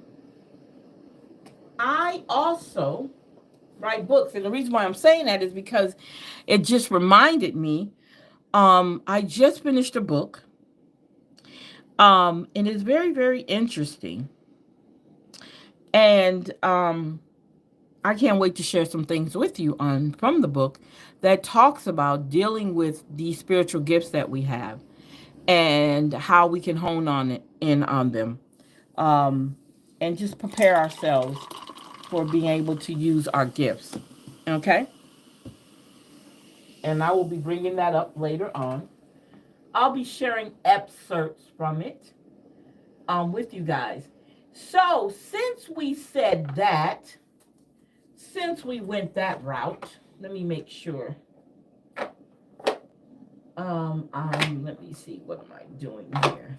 also write books, and the reason why I'm saying that is because it just reminded me. I just finished a book, and it's very, very interesting, and I can't wait to share some things with you from the book that talks about dealing with these spiritual gifts that we have and how we can hone in on them, and just prepare ourselves for being able to use our gifts. Okay? And I will be bringing that up later on. I'll be sharing excerpts from it with you guys. So, since we said that, since we went that route, let me make sure. Let me see, what am I doing here?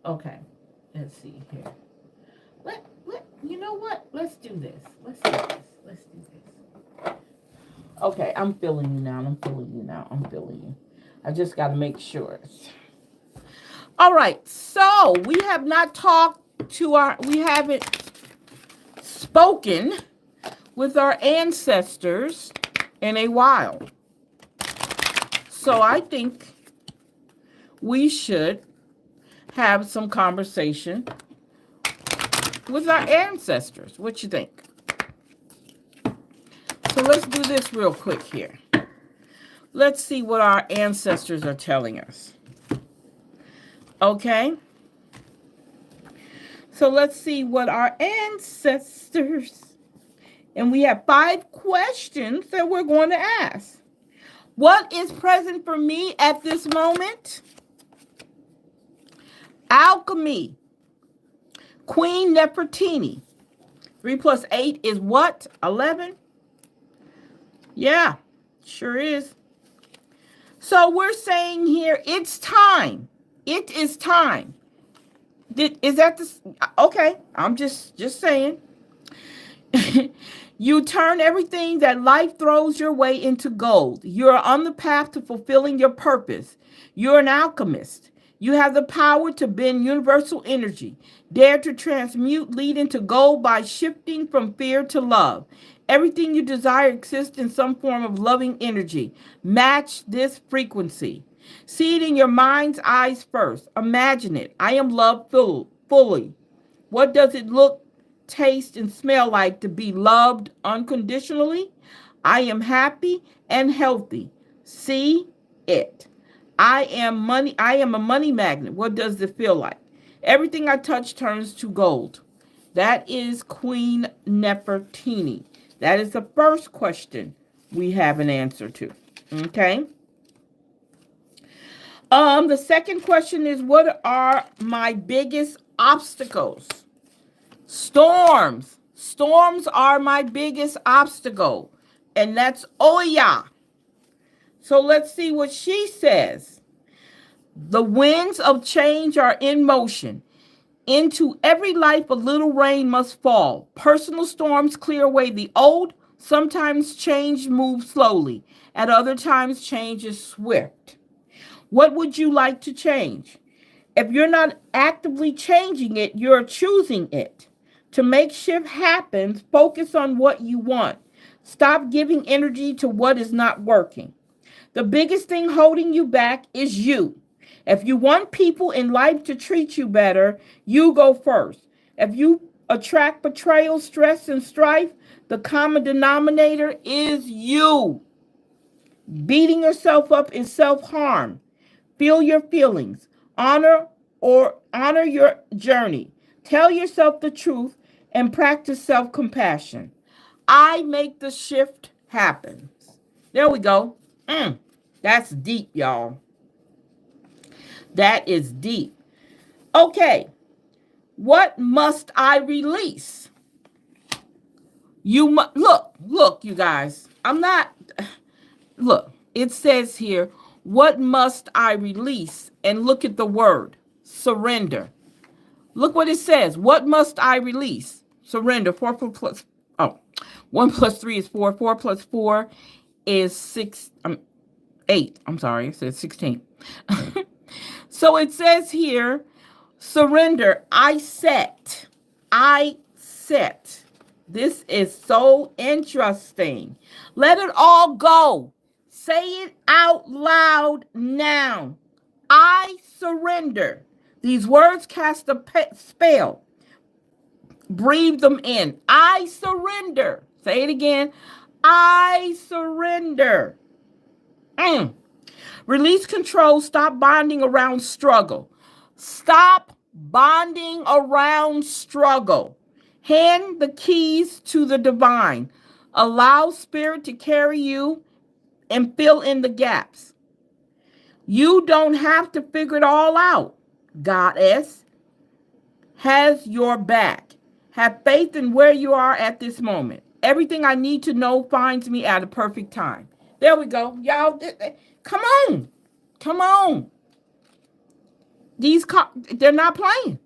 Okay, let's see here. You know what? Let's do this. Okay, I'm feeling you now. I just got to make sure. All right, so we have not we haven't spoken with our ancestors in a while. So I think we should have some conversation with our ancestors. What you think? So let's do this real quick here. Let's see what our ancestors are telling us. Okay? So let's see what our ancestors And we have 5 questions that we're going to ask. What is present for me at this moment? Alchemy. Queen Nefertiti. 3 plus 8 is what? 11? Yeah, sure is. So we're saying here, it's time. It is time. Is that the... Okay, I'm just saying. You turn everything that life throws your way into gold. You're on the path to fulfilling your purpose. You're an alchemist. You have the power to bend universal energy. Dare to transmute, lead into gold by shifting from fear to love. Everything you desire exists in some form of loving energy. Match this frequency. See it in your mind's eyes first. Imagine it. I am loved fully. What does it look, taste, and smell like to be loved unconditionally? I am happy and healthy. See it. I am a money magnet. What does it feel like? Everything I touch turns to gold. That is Queen Nefertiti. That is the first question we have an answer to. Okay. The second question is, what are my biggest obstacles? Storms. Storms are my biggest obstacle. And that's Oya. So let's see what she says. The winds of change are in motion. Into every life, a little rain must fall. Personal storms clear away the old. Sometimes change moves slowly. At other times, change is swift. What would you like to change? If you're not actively changing it, you're choosing it. To make shift happen, focus on what you want. Stop giving energy to what is not working. The biggest thing holding you back is you. If you want people in life to treat you better, you go first. If you attract betrayal, stress, and strife, the common denominator is you. Beating yourself up is self-harm. Feel your feelings. Honor your journey. Tell yourself the truth and practice self-compassion. I make the shift happen. There we go. That's deep, y'all. That is deep. Okay. What must I release? Look, you guys. Look, it says here, what must I release? And look at the word, surrender. Look what it says. What must I release? Surrender. 1 plus 3 is 4. 4 plus 4 is 8. I'm sorry, it says 16. So it says here, surrender. I set. This is so interesting. Let it all go. Say it out loud now. I surrender. These words cast a spell. Breathe them in. I surrender. Say it again. I surrender. Release control. Stop bonding around struggle. Stop bonding around struggle. Hand the keys to the divine. Allow spirit to carry you and fill in the gaps. You don't have to figure it all out. Goddess has your back. Have faith in where you are at this moment. Everything I need to know finds me at a perfect time. There we go. Y'all, come on. Come on. They're not playing.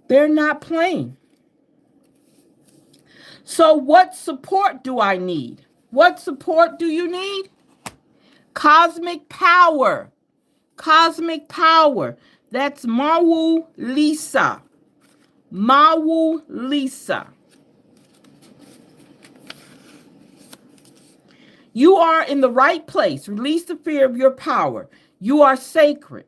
They're not playing. So what support do I need? What support do you need? Cosmic power. Cosmic power. That's Mawu Lisa. Mawu Lisa. You are in the right place. Release the fear of your power. You are sacred.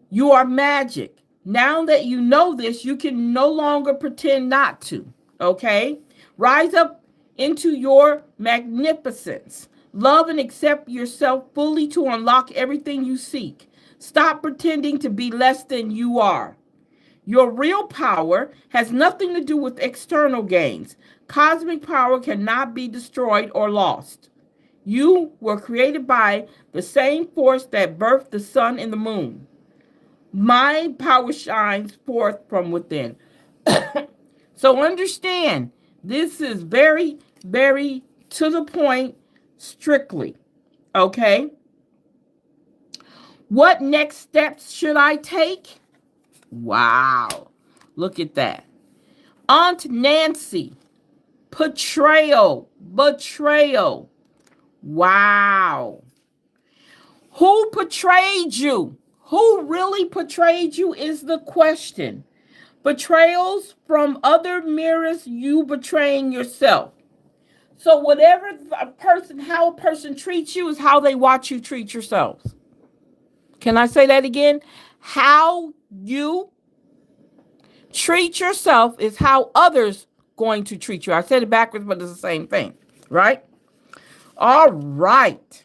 You are magic. Now that you know this, you can no longer pretend not to. Okay? Rise up into your magnificence. Love and accept yourself fully to unlock everything you seek. Stop pretending to be less than you are. Your real power has nothing to do with external gains. Cosmic power cannot be destroyed or lost. You were created by the same force that birthed the sun and the moon. My power shines forth from within. So understand, this is very, very to the point, strictly. Okay? What next steps should I take? Wow. Look at that. Aunt Nancy. Betrayal. Betrayal. Wow. Who betrayed you? Who really betrayed you is the question. Betrayals from other mirrors you betraying yourself. So whatever how a person treats you is how they watch you treat yourselves. Can I say that again? How you treat yourself is how others going to treat you. I said it backwards, but it's the same thing, right? All right.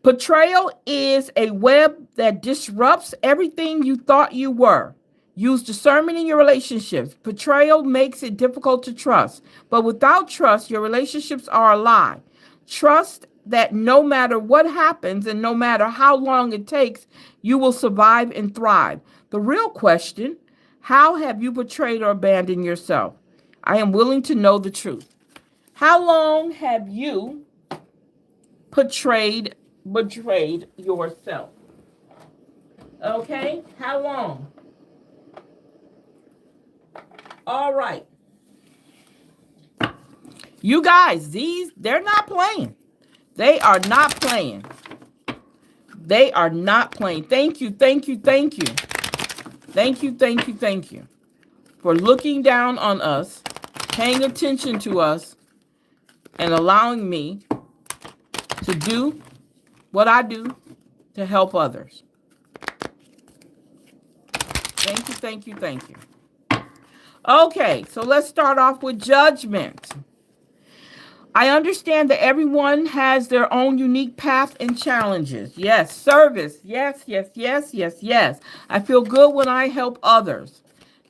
Betrayal is a web that disrupts everything you thought you were. Use discernment in your relationships. Betrayal makes it difficult to trust. But without trust, your relationships are a lie. Trust that no matter what happens and no matter how long it takes, you will survive and thrive. The real question, how have you betrayed or abandoned yourself? I am willing to know the truth. How long have you betrayed yourself? Okay, how long? All right. You guys, they're not playing. They are not playing. They are not playing. Thank you, thank you, thank you. Thank you, thank you, thank you for looking down on us, paying attention to us, and allowing me to do what I do to help others. Thank you, thank you, thank you. Okay, so let's start off with judgment. I understand that everyone has their own unique path and challenges. Yes, service. Yes, yes, yes, yes, yes. I feel good when I help others.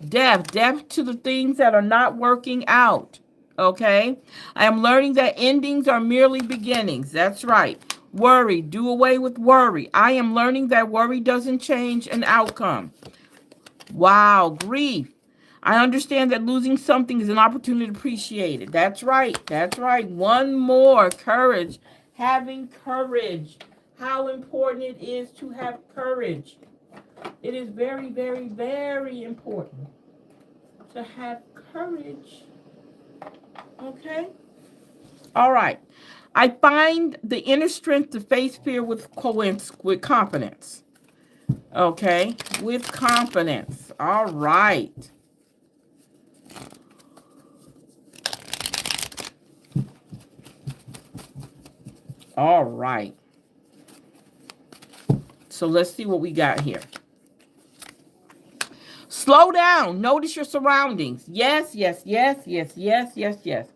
Death to the things that are not working out. Okay? I am learning that endings are merely beginnings. That's right. Worry. Do away with worry. I am learning that worry doesn't change an outcome. Wow. Grief. I understand that losing something is an opportunity to appreciate it. That's right. That's right. One more. Courage. Having courage. How important it is to have courage. It is very, very, very important to have courage. Okay? All right. I find the inner strength to face fear with confidence. Okay? With confidence. All right. All right. So let's see what we got here. Slow down. Notice your surroundings. Yes, yes, yes, yes, yes, yes, yes.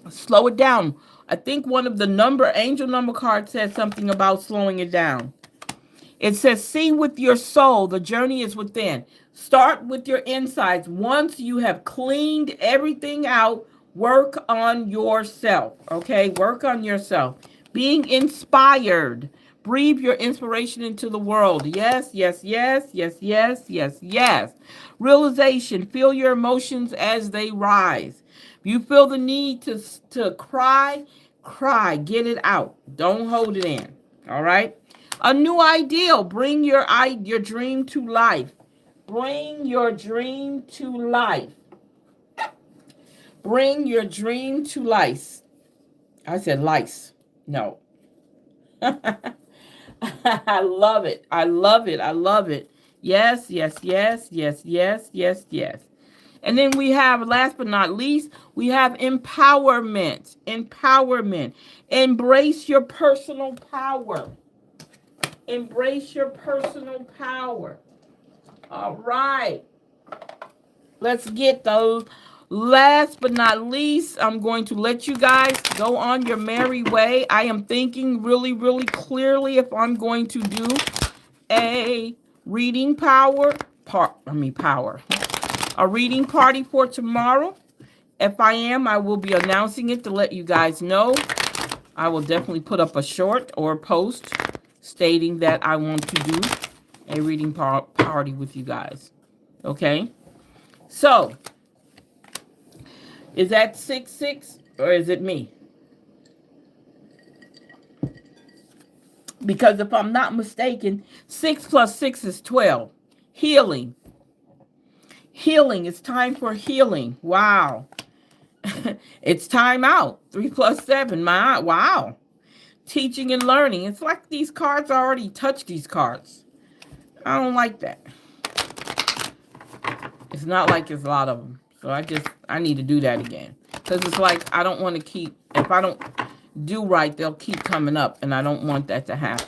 Slow it down. I think one of the angel number cards said something about slowing it down. It says, see with your soul, the journey is within. Start with your insides. Once you have cleaned everything out, work on yourself. Okay, work on yourself. Being inspired. Breathe your inspiration into the world. Yes, yes, yes, yes, yes, yes, yes. Realization. Feel your emotions as they rise. If you feel the need to cry, cry. Get it out. Don't hold it in. All right? A new ideal. Bring your dream to life. Bring your dream to life. Bring your dream to life. I said lice. No. I love it. I love it. I love it. Yes, yes, yes, yes, yes, yes, yes. And then we have, last but not least, we have empowerment. Empowerment. Embrace your personal power. Embrace your personal power. All right. Let's get those. Last but not least, I'm going to let you guys go on your merry way. I am thinking really, really clearly if I'm going to do a reading power. A reading party for tomorrow. If I am, I will be announcing it to let you guys know. I will definitely put up a short or a post stating that I want to do a reading party with you guys. Okay? So, is that 6 or is it me? Because if I'm not mistaken, 6 plus 6 is 12. Healing. Healing. It's time for healing. Wow. It's time out. 3 plus 7. Wow. Teaching and learning. It's like these cards already touched these cards. I don't like that. It's not like there's a lot of them. So I need to do that again. Because it's like I don't want to keep, if I don't do right, they'll keep coming up. And I don't want that to happen.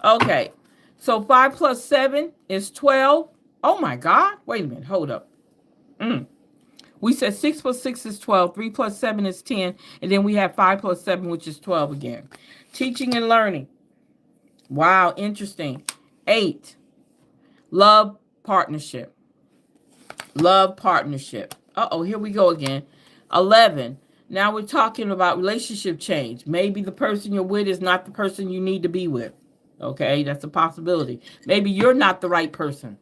Okay. So 5 plus 7 is 12. Oh my God. Wait a minute. Hold up. We said 6 plus 6 is 12. 3 plus 7 is 10. And then we have 5 plus 7, which is 12 again. Teaching and learning. Wow. Interesting. 8. Love partnership. Love partnership. Uh-oh, here we go again. 11. Now we're talking about relationship change. Maybe the person you're with is not the person you need to be with. Okay, that's a possibility. Maybe you're not the right person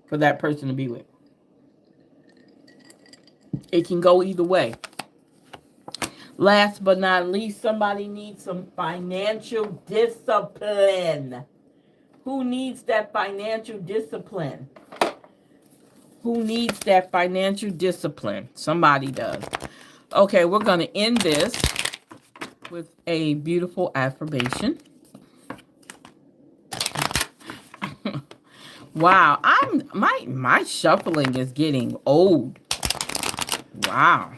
for that person to be with. It can go either way. Last but not least, somebody needs some financial discipline. Who needs that financial discipline? Who needs that financial discipline? Somebody does. Okay, we're going to end this with a beautiful affirmation. Wow, my shuffling is getting old. Wow.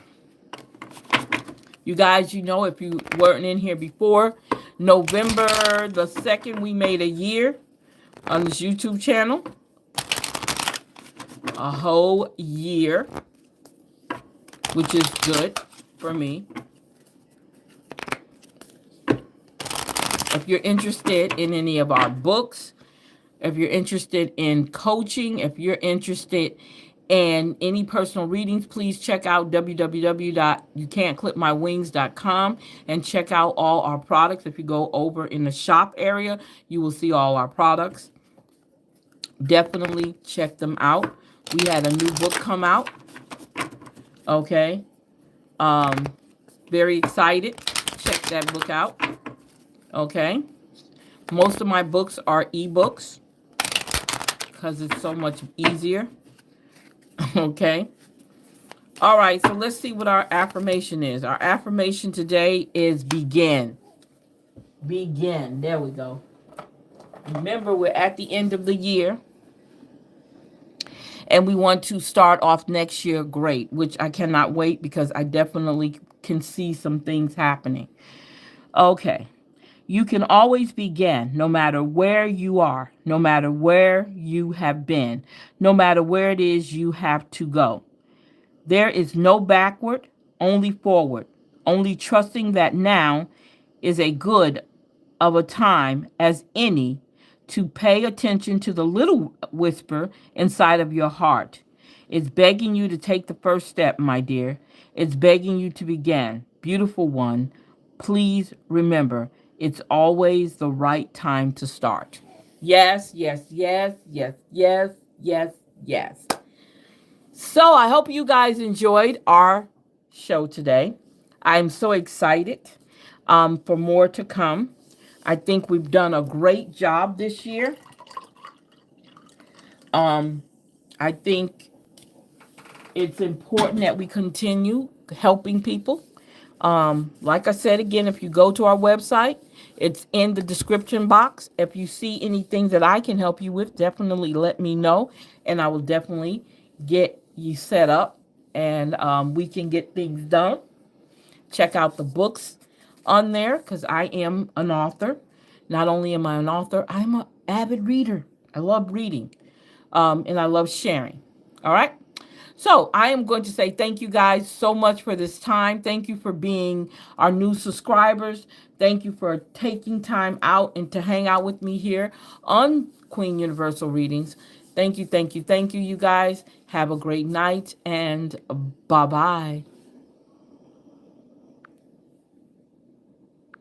You guys, you know, if you weren't in here before, November the 2nd, we made a year on this YouTube channel. A whole year, which is good for me. If you're interested in any of our books, if you're interested in coaching, if you're interested in any personal readings, please check out www.youcan'tclipmywings.com and check out all our products. If you go over in the shop area, you will see all our products. Definitely check them out. We had a new book come out. Okay. Very excited. Check that book out. Okay. Most of my books are ebooks because it's so much easier. Okay. All right. So let's see what our affirmation is. Our affirmation today is begin. Begin. There we go. Remember, we're at the end of the year. And we want to start off next year great, which I cannot wait because I definitely can see some things happening. Okay. You can always begin no matter where you are, no matter where you have been, no matter where it is you have to go. There is no backward, only forward, only trusting that now is a good of a time as any to pay attention to the little whisper inside of your heart. It's begging you to take the first step, my dear. It's begging you to begin. Beautiful one, please remember, it's always the right time to start. Yes, yes, yes, yes, yes, yes, yes. So I hope you guys enjoyed our show today. I'm so excited for more to come. I think we've done a great job this year. I think it's important that we continue helping people. Like I said again, if you go to our website, it's in the description box. If you see anything that I can help you with, definitely let me know, and I will definitely get you set up, and we can get things done. Check out the books on there because I am an author. Not only am I an author, I'm an avid reader. I love reading, and I love sharing. All right. So I am going to say thank you guys so much for this time. Thank you for being our new subscribers. Thank you for taking time out and to hang out with me here on Queen Universal Readings. Thank you, thank you, thank you, you guys. Have a great night and bye bye.